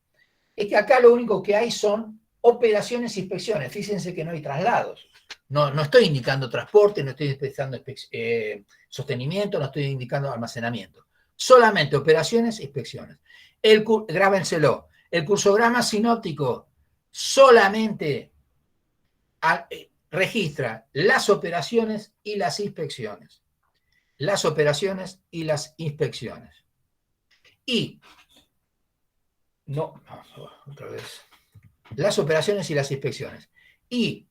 es que acá lo único que hay son operaciones e inspecciones. Fíjense que no hay traslados. No estoy indicando transporte, no estoy indicando sostenimiento, no estoy indicando almacenamiento. Solamente operaciones e inspecciones. Grábenselo. El cursograma sinóptico solamente registra las operaciones y las inspecciones. Las operaciones y las inspecciones. Y otra vez. Las operaciones y las inspecciones. Y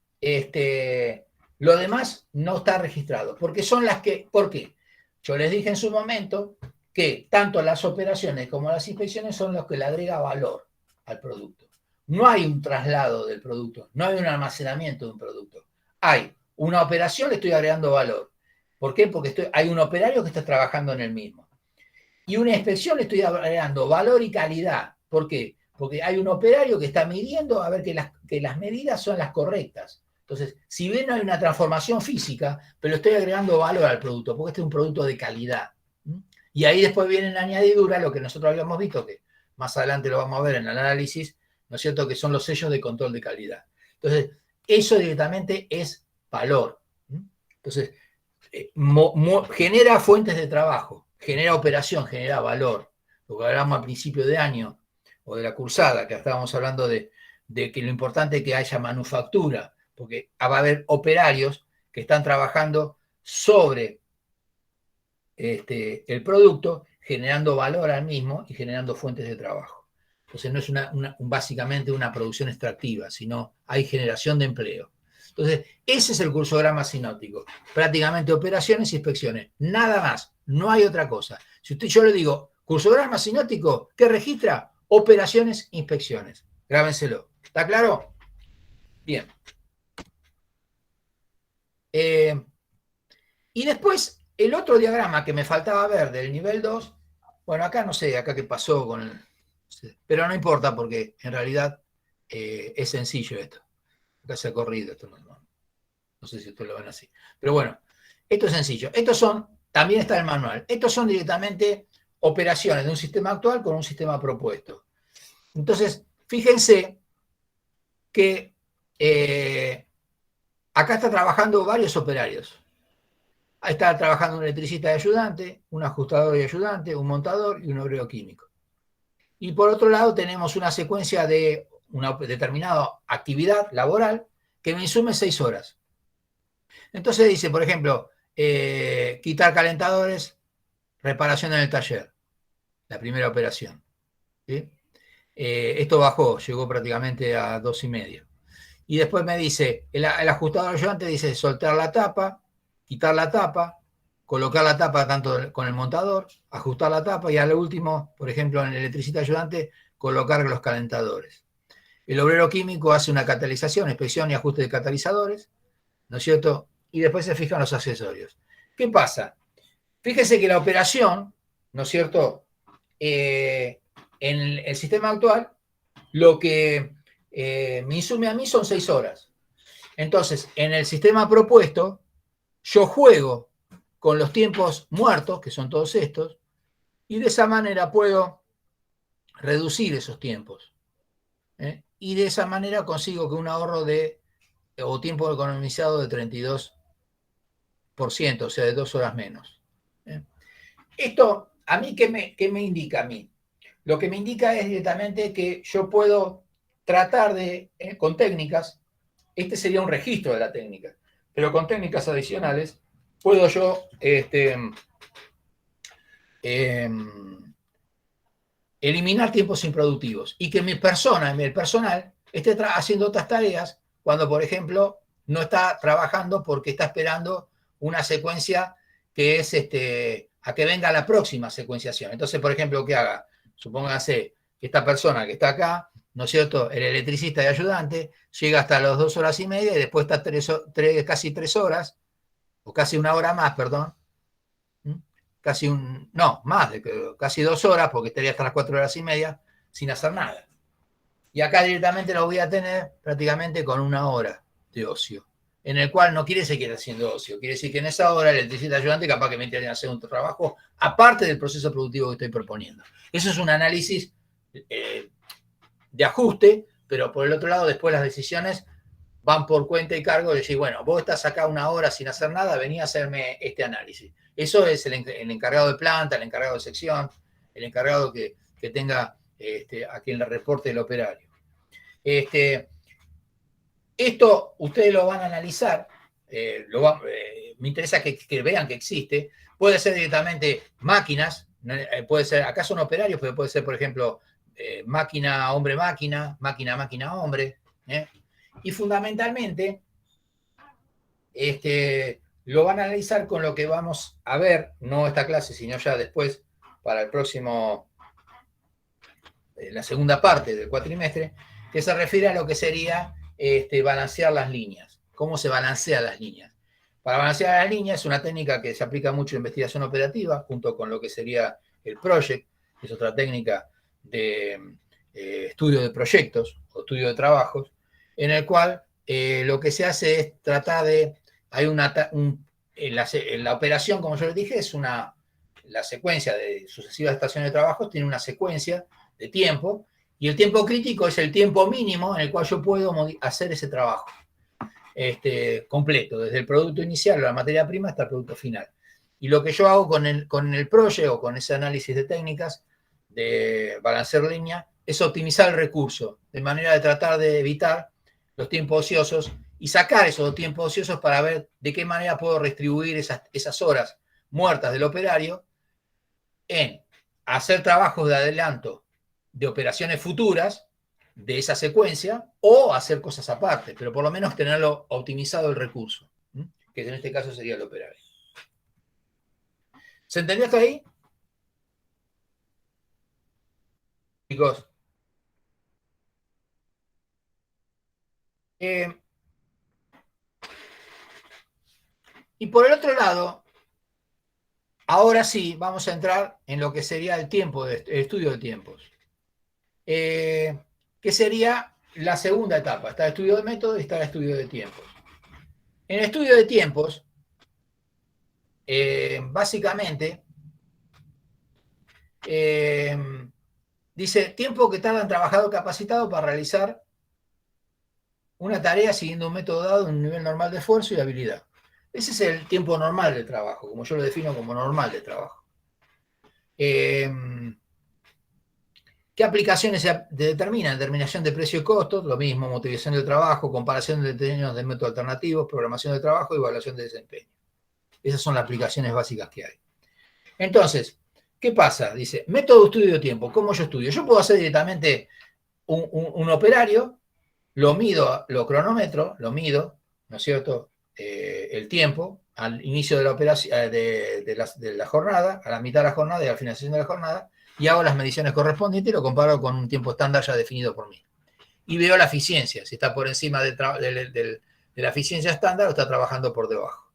lo demás no está registrado, porque son las que, ¿por qué? Yo les dije en su momento que tanto las operaciones como las inspecciones son los que le agrega valor al producto. No hay un traslado del producto, no hay un almacenamiento de un producto. Hay una operación, le estoy agregando valor. ¿Por qué? Porque hay un operario que está trabajando en el mismo. Y una inspección le estoy agregando valor y calidad. ¿Por qué? Porque hay un operario que está midiendo a ver que las medidas son las correctas. Entonces, si bien no hay una transformación física, pero estoy agregando valor al producto, porque este es un producto de calidad. Y ahí después viene en añadidura lo que nosotros habíamos visto, que más adelante lo vamos a ver en el análisis, ¿no es cierto?, que son los sellos de control de calidad. Entonces, eso directamente es valor. Entonces, genera fuentes de trabajo, genera operación, genera valor. Lo que hablamos al principio de año, o de la cursada, que estábamos hablando de que lo importante es que haya manufactura, porque va a haber operarios que están trabajando sobre el producto, generando valor al mismo y generando fuentes de trabajo. Entonces no es básicamente una producción extractiva, sino hay generación de empleo. Entonces, ese es el cursograma sinóptico. Prácticamente operaciones y inspecciones. Nada más. No hay otra cosa. Si yo le digo cursograma sinóptico, ¿qué registra? Operaciones e inspecciones. Grábenselo. ¿Está claro? Bien. Y después, el otro diagrama que me faltaba ver del nivel 2, bueno, acá no sé, acá qué pasó con el... Pero no importa porque en realidad es sencillo esto. Acá se ha corrido esto. No sé si ustedes lo ven así. Pero bueno, esto es sencillo. Estos son, también está el manual. Estos son directamente operaciones de un sistema actual con un sistema propuesto. Entonces, fíjense que acá está trabajando varios operarios. Ahí está trabajando un electricista y ayudante, un ajustador y ayudante, un montador y un obrero químico. Y por otro lado tenemos una secuencia de una determinada actividad laboral que me insume 6 horas. Entonces dice, por ejemplo, quitar calentadores, reparación en el taller, la primera operación. ¿Sí? Esto bajó, llegó prácticamente a 2,5. Y después me dice, el ajustador ayudante dice soltar la tapa, quitar la tapa, colocar la tapa tanto con el montador, ajustar la tapa y al último, por ejemplo, en el electricista ayudante, colocar los calentadores. El obrero químico hace una catalización, inspección y ajuste de catalizadores, ¿no es cierto? Y después se fijan los accesorios. ¿Qué pasa? Fíjese que la operación, ¿no es cierto? En el sistema actual, lo que me insume a mí son 6 horas. Entonces, en el sistema propuesto, yo juego con los tiempos muertos, que son todos estos, y de esa manera puedo reducir esos tiempos. Y de esa manera consigo que un ahorro o tiempo economizado de 32%, o sea, de 2 horas menos. Esto, ¿a mí qué me indica a mí? Lo que me indica es directamente que yo puedo tratar de, con técnicas, este sería un registro de la técnica, pero con técnicas adicionales puedo yo eliminar tiempos improductivos y que el personal, esté haciendo otras tareas cuando, por ejemplo, no está trabajando porque está esperando una secuencia que es a que venga la próxima secuenciación. Entonces, por ejemplo, que haga, supóngase que esta persona que está acá, ¿no es cierto?, el electricista y ayudante, llega hasta las 2,5 horas y después está casi 3 horas, o casi 1 hora más, perdón, casi 2 horas, porque estaría hasta las 4,5 horas sin hacer nada. Y acá directamente lo voy a tener prácticamente con 1 hora de ocio, en el cual no quiere decir que esté haciendo ocio, quiere decir que en esa hora el electricista ayudante capaz que me interesa hacer un trabajo aparte del proceso productivo que estoy proponiendo. Eso es un análisis de ajuste, pero por el otro lado después las decisiones van por cuenta y cargo de decir, bueno, vos estás acá 1 hora sin hacer nada, vení a hacerme este análisis. Eso es el encargado de planta, el encargado de sección, el encargado que tenga a quien le reporte el operario. Esto ustedes lo van a analizar, me interesa que vean que existe. Puede ser directamente máquinas, puede ser, acá son operarios, pero puede ser, por ejemplo, máquina, hombre-máquina, máquina, hombre. Y fundamentalmente, lo van a analizar con lo que vamos a ver, no esta clase, sino ya después, para el próximo, la segunda parte del cuatrimestre, que se refiere a lo que sería balancear las líneas. ¿Cómo se balancean las líneas? Para balancear las líneas es una técnica que se aplica mucho en investigación operativa, junto con lo que sería el project, que es otra técnica de estudio de proyectos o estudio de trabajos, en el cual lo que se hace es tratar de... la operación, como yo les dije, es la secuencia de sucesivas estaciones de trabajo, tiene una secuencia de tiempo, y el tiempo crítico es el tiempo mínimo en el cual yo puedo hacer ese trabajo completo, desde el producto inicial, la materia prima, hasta el producto final. Y lo que yo hago con el proyecto o con ese análisis de técnicas de balancear línea es optimizar el recurso, de manera de tratar de evitar los tiempos ociosos y sacar esos tiempos ociosos para ver de qué manera puedo redistribuir esas horas muertas del operario en hacer trabajos de adelanto de operaciones futuras de esa secuencia o hacer cosas aparte, pero por lo menos tenerlo optimizado el recurso, que en este caso sería el operario. ¿Se entendió hasta ahí? Chicos. Y por el otro lado, ahora sí vamos a entrar en lo que sería el tiempo, el estudio de tiempos. Que sería la segunda etapa. Está el estudio de método y está el estudio de tiempos. En el estudio de tiempos, básicamente, dice tiempo que tarda un trabajador capacitado para realizar una tarea siguiendo un método dado, un nivel normal de esfuerzo y habilidad. Ese es el tiempo normal de trabajo, como yo lo defino como normal de trabajo. ¿Qué aplicaciones se determinan? Determinación de precio y costos, lo mismo, motivación del trabajo, comparación de desempeños de métodos alternativos, programación de trabajo y evaluación de desempeño. Esas son las aplicaciones básicas que hay. Entonces, ¿qué pasa? Dice, método de estudio de tiempo. ¿Cómo yo estudio? Yo puedo hacer directamente un operario, lo mido, lo cronómetro, lo mido, ¿no es cierto? El tiempo al inicio de la operación, de la jornada, a la mitad de la jornada y a la finalización de la jornada, y hago las mediciones correspondientes y lo comparo con un tiempo estándar ya definido por mí. Y veo la eficiencia, si está por encima de la eficiencia estándar o está trabajando por debajo.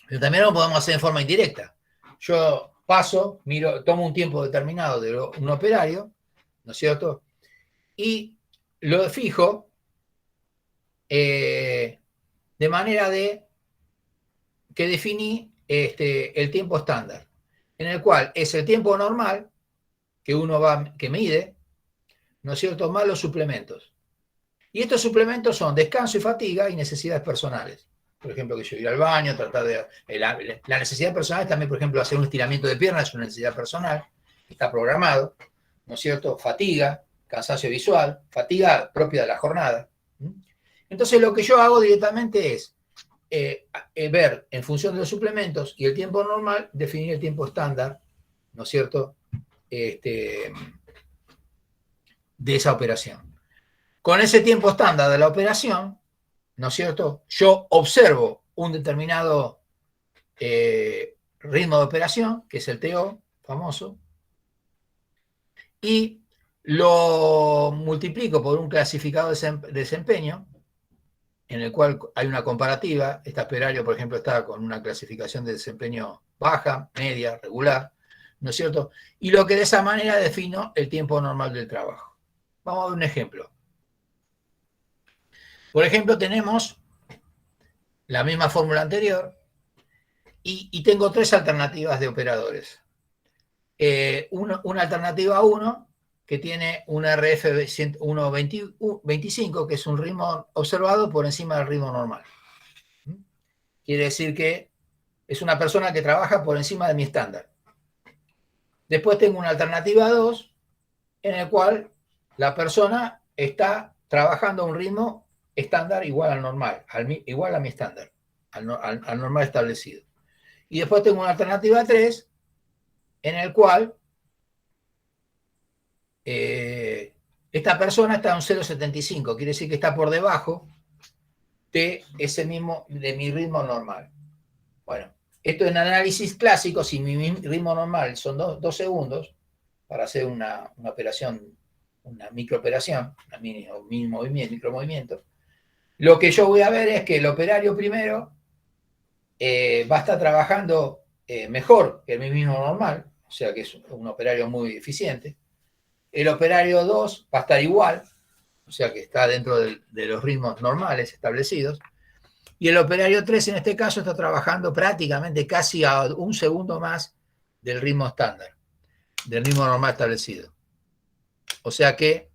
Pero también lo podemos hacer en forma indirecta. Yo paso, miro, tomo un tiempo determinado de un operario, ¿no es cierto? Y lo fijo de manera de que definí el tiempo estándar, en el cual es el tiempo normal que mide, ¿no es cierto?, más los suplementos. Y estos suplementos son descanso y fatiga y necesidades personales. Por ejemplo, que yo ir al baño, tratar de... La necesidad personal también, por ejemplo, hacer un estiramiento de piernas es una necesidad personal, está programado, ¿no es cierto? Fatiga, cansancio visual, fatiga propia de la jornada. Entonces, lo que yo hago directamente es ver en función de los suplementos y el tiempo normal, definir el tiempo estándar, ¿no es cierto?, de esa operación. Con ese tiempo estándar de la operación, ¿no es cierto?, yo observo un determinado ritmo de operación, que es el TO famoso, y lo multiplico por un clasificador de desempeño, en el cual hay una comparativa. Este operario, por ejemplo, está con una clasificación de desempeño baja, media, regular, ¿no es cierto? Y lo que de esa manera defino el tiempo normal del trabajo. Vamos a ver un ejemplo. Por ejemplo, tenemos la misma fórmula anterior y tengo tres alternativas de operadores. Una alternativa 1 que tiene un RF 1.25, que es un ritmo observado por encima del ritmo normal. Quiere decir que es una persona que trabaja por encima de mi estándar. Después tengo una alternativa 2, en el cual la persona está trabajando a un ritmo estándar igual al normal, igual a mi estándar, al normal establecido. Y después tengo una alternativa 3, en el cual esta persona está en un 0.75, quiere decir que está por debajo de mi ritmo normal. Bueno, esto en análisis clásico, si mi ritmo normal son 2 segundos, para hacer una operación, una microoperación, un micromovimiento, lo que yo voy a ver es que el operario primero va a estar trabajando mejor que el mismo normal, o sea que es un operario muy eficiente. El operario 2 va a estar igual, o sea que está dentro de los ritmos normales establecidos. Y el operario 3 en este caso está trabajando prácticamente casi a un segundo más del ritmo estándar, del ritmo normal establecido. O sea que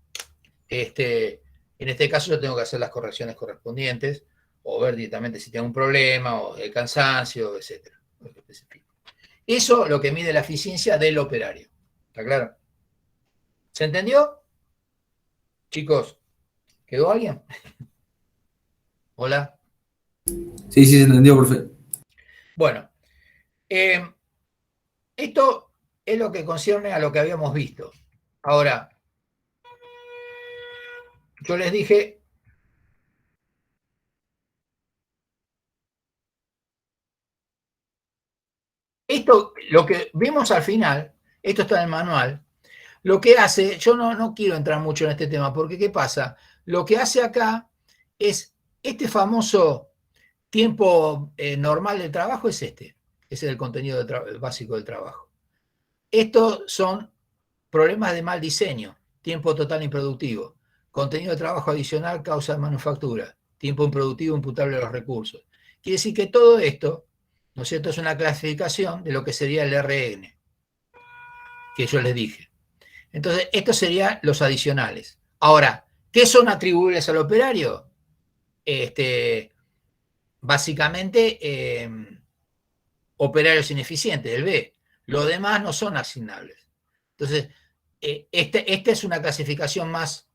en este caso yo tengo que hacer las correcciones correspondientes o ver directamente si tengo un problema o el cansancio, etc. Eso es lo que mide la eficiencia del operario. ¿Está claro? ¿Se entendió? Chicos, ¿quedó alguien? Hola. Sí, se entendió, profe. Bueno, esto es lo que concierne a lo que habíamos visto. Ahora, yo les dije, esto, lo que vimos al final, esto está en el manual, lo que hace, yo no quiero entrar mucho en este tema, porque ¿qué pasa? Lo que hace acá es este famoso tiempo normal del trabajo, es ese es el contenido básico del trabajo. Estos son problemas de mal diseño, tiempo total improductivo, contenido de trabajo adicional, causa de manufactura, tiempo improductivo imputable a los recursos. Quiere decir que todo esto, ¿no es cierto?, es una clasificación de lo que sería el RN, que yo les dije. Entonces, estos serían los adicionales. Ahora, ¿qué son atribuibles al operario? Básicamente, operarios ineficientes, el B. Los demás no son asignables. Entonces, esta es una clasificación más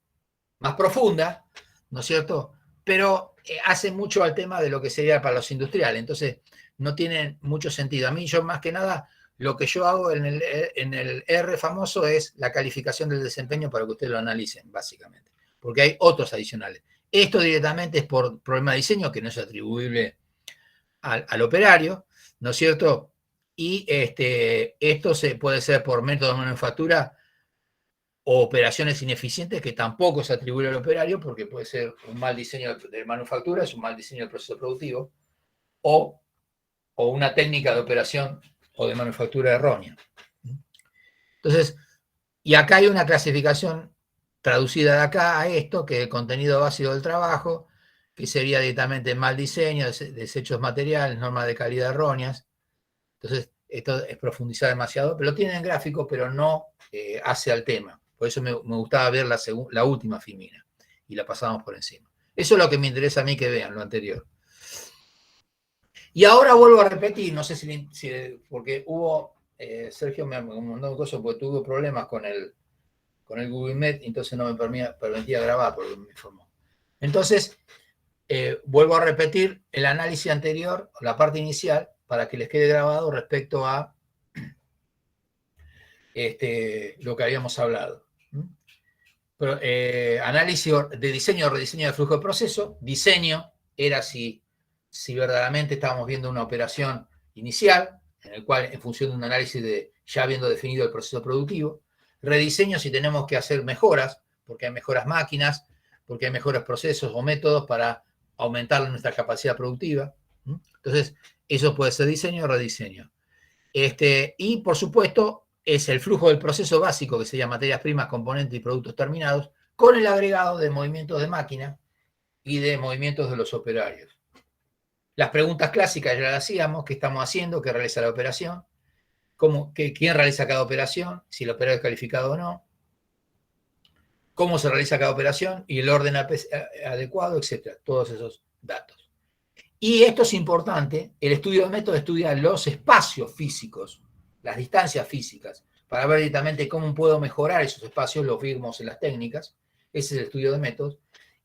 profunda, ¿no es cierto? Pero hace mucho al tema de lo que sería para los industriales. Entonces, no tiene mucho sentido. A mí, yo más que nada, lo que yo hago en el R famoso es la calificación del desempeño para que ustedes lo analicen, básicamente. Porque hay otros adicionales. Esto directamente es por problema de diseño, que no es atribuible al operario, ¿no es cierto? Y esto puede ser por método de manufactura o operaciones ineficientes, que tampoco es atribuible al operario, porque puede ser un mal diseño de manufactura, es un mal diseño del proceso productivo, o una técnica de operación o de manufactura errónea. Entonces, y acá hay una clasificación traducida de acá a esto, que es el contenido básico del trabajo, que sería directamente mal diseño, desechos materiales, normas de calidad erróneas. Entonces, esto es profundizar demasiado, pero lo tienen en gráfico, pero no hace al tema. Por eso me gustaba ver la última filmina y la pasamos por encima. Eso es lo que me interesa a mí que vean, lo anterior. Y ahora vuelvo a repetir, no sé si porque hubo, Sergio me mandó cosas porque tuvo problemas con el Google Meet, entonces no me permitía grabar porque me informó. Entonces, vuelvo a repetir el análisis anterior, la parte inicial, para que les quede grabado respecto a lo que habíamos hablado. Pero, análisis de diseño o rediseño de flujo de proceso. Diseño era si verdaderamente estábamos viendo una operación inicial, en el cual, en función de un análisis ya habiendo definido el proceso productivo. Rediseño si tenemos que hacer mejoras, porque hay mejoras máquinas, porque hay mejores procesos o métodos para aumentar nuestra capacidad productiva. Entonces, eso puede ser diseño o rediseño. Y, por supuesto, es el flujo del proceso básico, que sería materias primas, componentes y productos terminados, con el agregado de movimientos de máquina y de movimientos de los operarios. Las preguntas clásicas ya las hacíamos: ¿qué estamos haciendo? ¿Qué realiza la operación? ¿Quién realiza cada operación? Si el operario es calificado o no. ¿Cómo se realiza cada operación? Y el orden adecuado, etcétera. Todos esos datos. Y esto es importante: el estudio de método estudia los espacios físicos, las distancias físicas, para ver directamente cómo puedo mejorar esos espacios, los vimos en las técnicas. Ese es el estudio de métodos.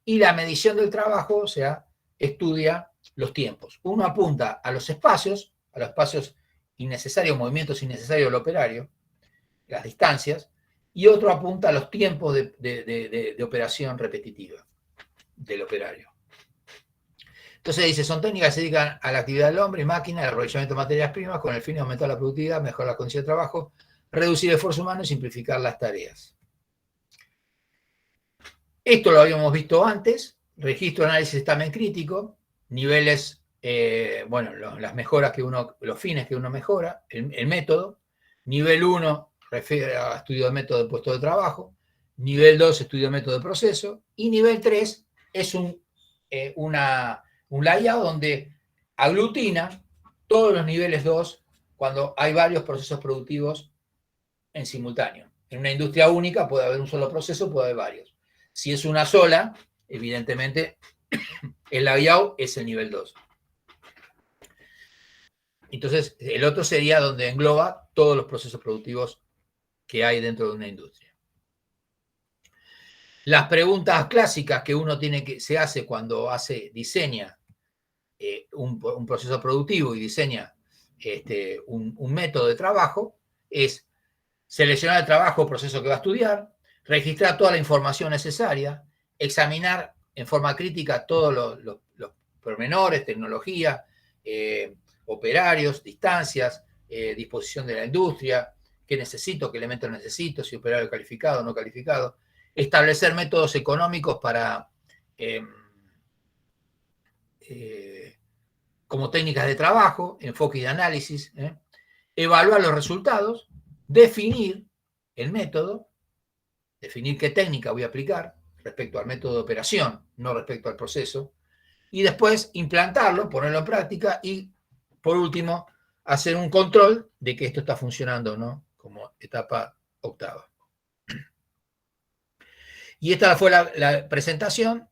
Y la medición del trabajo, o sea, estudia los tiempos. Uno apunta a los espacios innecesarios, movimientos innecesarios del operario, las distancias, y otro apunta a los tiempos de operación repetitiva del operario. Entonces dice: son técnicas que se dedican a la actividad del hombre y máquina, al aprovechamiento de materias primas, con el fin de aumentar la productividad, mejorar las condiciones de trabajo, reducir el esfuerzo humano y simplificar las tareas. Esto lo habíamos visto antes: registro, análisis, examen crítico, niveles, las mejoras los fines que uno mejora, el método. Nivel 1 refiere a estudio de método de puesto de trabajo. Nivel 2, estudio de método de proceso. Y nivel 3 es un layout donde aglutina todos los niveles 2 cuando hay varios procesos productivos en simultáneo. En una industria única puede haber un solo proceso, puede haber varios. Si es una sola, evidentemente el layout es el nivel 2. Entonces, el otro sería donde engloba todos los procesos productivos que hay dentro de una industria. Las preguntas clásicas que uno se hace cuando diseña un proceso productivo y diseña un método de trabajo es: seleccionar el trabajo o proceso que va a estudiar, registrar toda la información necesaria, examinar en forma crítica todos los pormenores, tecnología, operarios, distancias, disposición de la industria, qué necesito, qué elementos necesito, si operario calificado o no calificado, establecer métodos económicos para como técnicas de trabajo, enfoque y de análisis, evaluar los resultados, definir el método, definir qué técnica voy a aplicar respecto al método de operación, no respecto al proceso, y después implantarlo, ponerlo en práctica y, por último, hacer un control de que esto está funcionando o no, como etapa octava. Y esta fue la presentación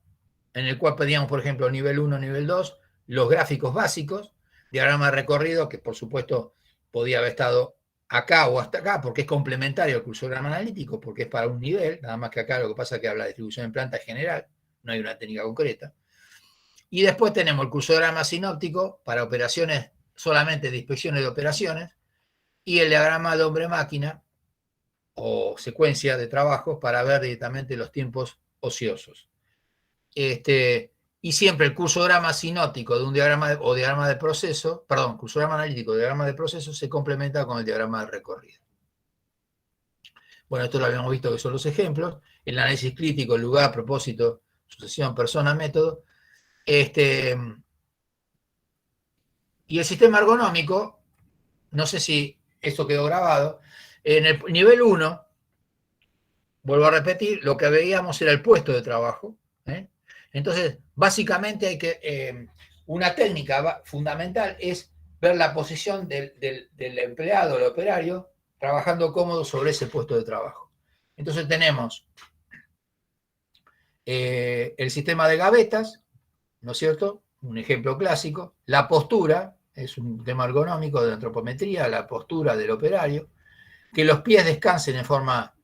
en el cual pedíamos, por ejemplo, nivel 1, nivel 2, los gráficos básicos, diagrama de recorrido, que por supuesto podía haber estado acá o hasta acá, porque es complementario al cursograma analítico, porque es para un nivel, nada más que acá lo que pasa es que habla de distribución en planta general, no hay una técnica concreta. Y después tenemos el cursograma sinóptico para operaciones, solamente de inspecciones de operaciones, y el diagrama de hombre-máquina o secuencia de trabajos para ver directamente los tiempos ociosos. Y siempre el cursograma sinóptico de un diagrama de proceso, cursograma analítico de diagrama de proceso se complementa con el diagrama de recorrido. Bueno, esto lo habíamos visto, que son los ejemplos: el análisis crítico, lugar, propósito, sucesión, persona, método. Y el sistema ergonómico, no sé si esto quedó grabado, en el nivel 1, vuelvo a repetir, lo que veíamos era el puesto de trabajo. Entonces, básicamente una técnica fundamental es ver la posición del empleado, del operario, trabajando cómodo sobre ese puesto de trabajo. Entonces tenemos el sistema de gavetas, ¿no es cierto? Un ejemplo clásico. La postura es un tema ergonómico de antropometría, la postura del operario. Que los pies descansen en forma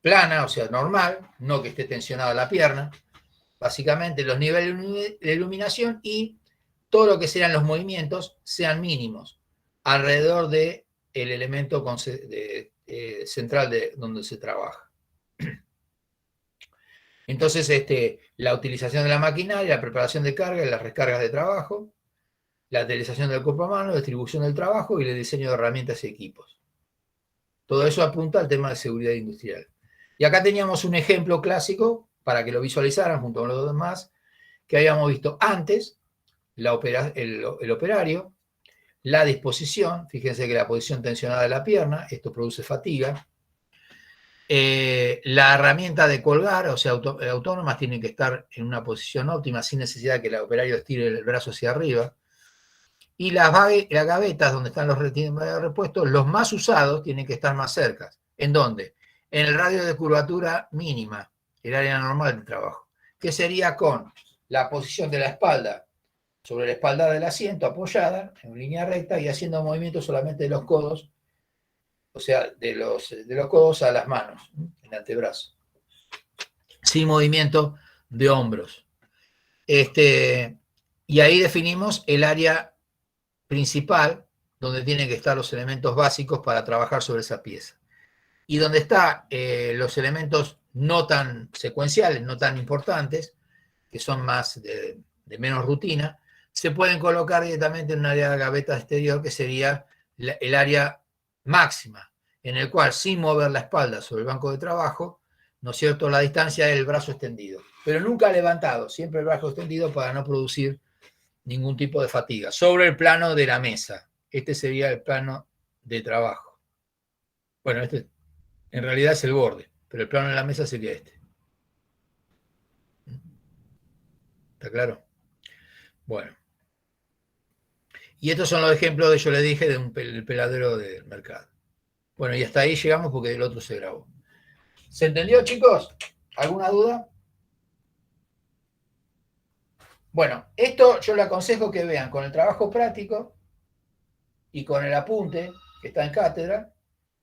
plana, o sea, normal, no que esté tensionada la pierna. Básicamente los niveles de iluminación y todo lo que sean los movimientos sean mínimos alrededor del elemento central de donde se trabaja. Entonces, la utilización de la maquinaria, la preparación de carga y las recargas de trabajo, la utilización del cuerpo humano, la distribución del trabajo y el diseño de herramientas y equipos. Todo eso apunta al tema de seguridad industrial. Y acá teníamos un ejemplo clásico para que lo visualizaran junto con los demás que habíamos visto antes: el operario, la disposición, fíjense que la posición tensionada de la pierna, esto produce fatiga, La herramienta de colgar, o sea, autónomas, tienen que estar en una posición óptima sin necesidad de que el operario estire el brazo hacia arriba. Y las gavetas donde están los repuestos, los más usados tienen que estar más cerca. ¿En dónde? En el radio de curvatura mínima, el área normal de trabajo, que sería con la posición de la espalda sobre la espalda del asiento apoyada en línea recta y haciendo movimientos solamente de los codos, o sea, de los codos a las manos, el antebrazo, sin movimiento de hombros. Y ahí definimos el área principal donde tienen que estar los elementos básicos para trabajar sobre esa pieza. Y donde están los elementos no tan secuenciales, no tan importantes, que son más de menos rutina, se pueden colocar directamente en un área de gaveta exterior que sería el área máxima, en el cual sin mover la espalda sobre el banco de trabajo, ¿no es cierto?, la distancia es el brazo extendido, pero nunca levantado, siempre el brazo extendido para no producir ningún tipo de fatiga, sobre el plano de la mesa. Este sería el plano de trabajo. Bueno, este en realidad es el borde, pero el plano de la mesa sería este. ¿Está claro? Bueno. Y estos son los ejemplos que yo le dije de un peladero del mercado. Bueno, y hasta ahí llegamos porque el otro se grabó. ¿Se entendió, chicos? ¿Alguna duda? Bueno, esto yo les aconsejo que vean con el trabajo práctico y con el apunte que está en cátedra,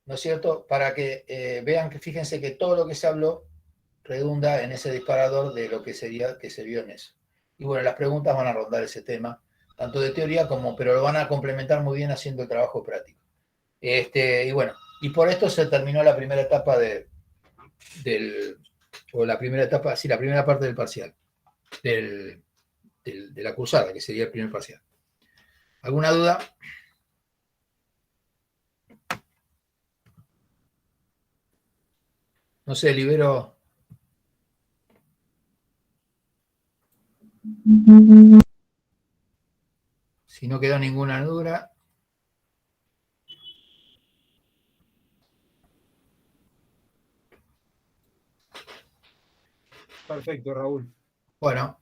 ¿no es cierto? Para que vean que fíjense que todo lo que se habló redunda en ese disparador de lo que sería que se vio en eso. Y bueno, las preguntas van a rondar ese tema, tanto de teoría como, pero lo van a complementar muy bien haciendo el trabajo práctico. Y bueno, y por esto se terminó la primera etapa la primera parte del parcial, de la cursada, que sería el primer parcial. ¿Alguna duda? No sé, libero. Si no quedó ninguna duda. Perfecto, Raúl. Bueno.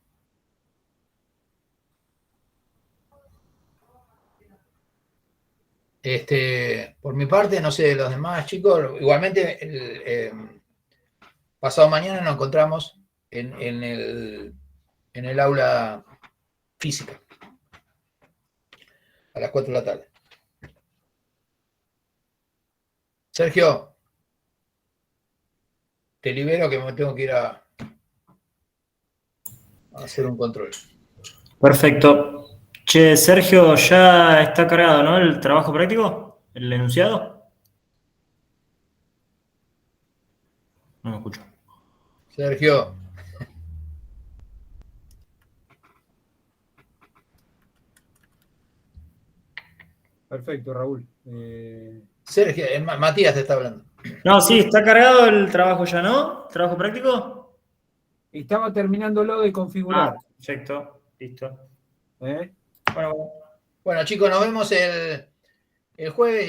Por mi parte, no sé de los demás chicos, igualmente pasado mañana nos encontramos en el aula física a las 4 de la tarde. Sergio, te libero que me tengo que ir a hacer un control. Perfecto. Che, Sergio, ya está cargado, ¿no? El trabajo práctico, el enunciado. No me escucho. Sergio. Perfecto, Raúl. Sergio, Matías te está hablando. No, sí, está cargado el trabajo ya, ¿no? ¿Trabajo práctico? Estaba terminándolo de configurar. Perfecto, listo. ¿Eh? Bueno. Bueno, chicos, nos vemos el jueves.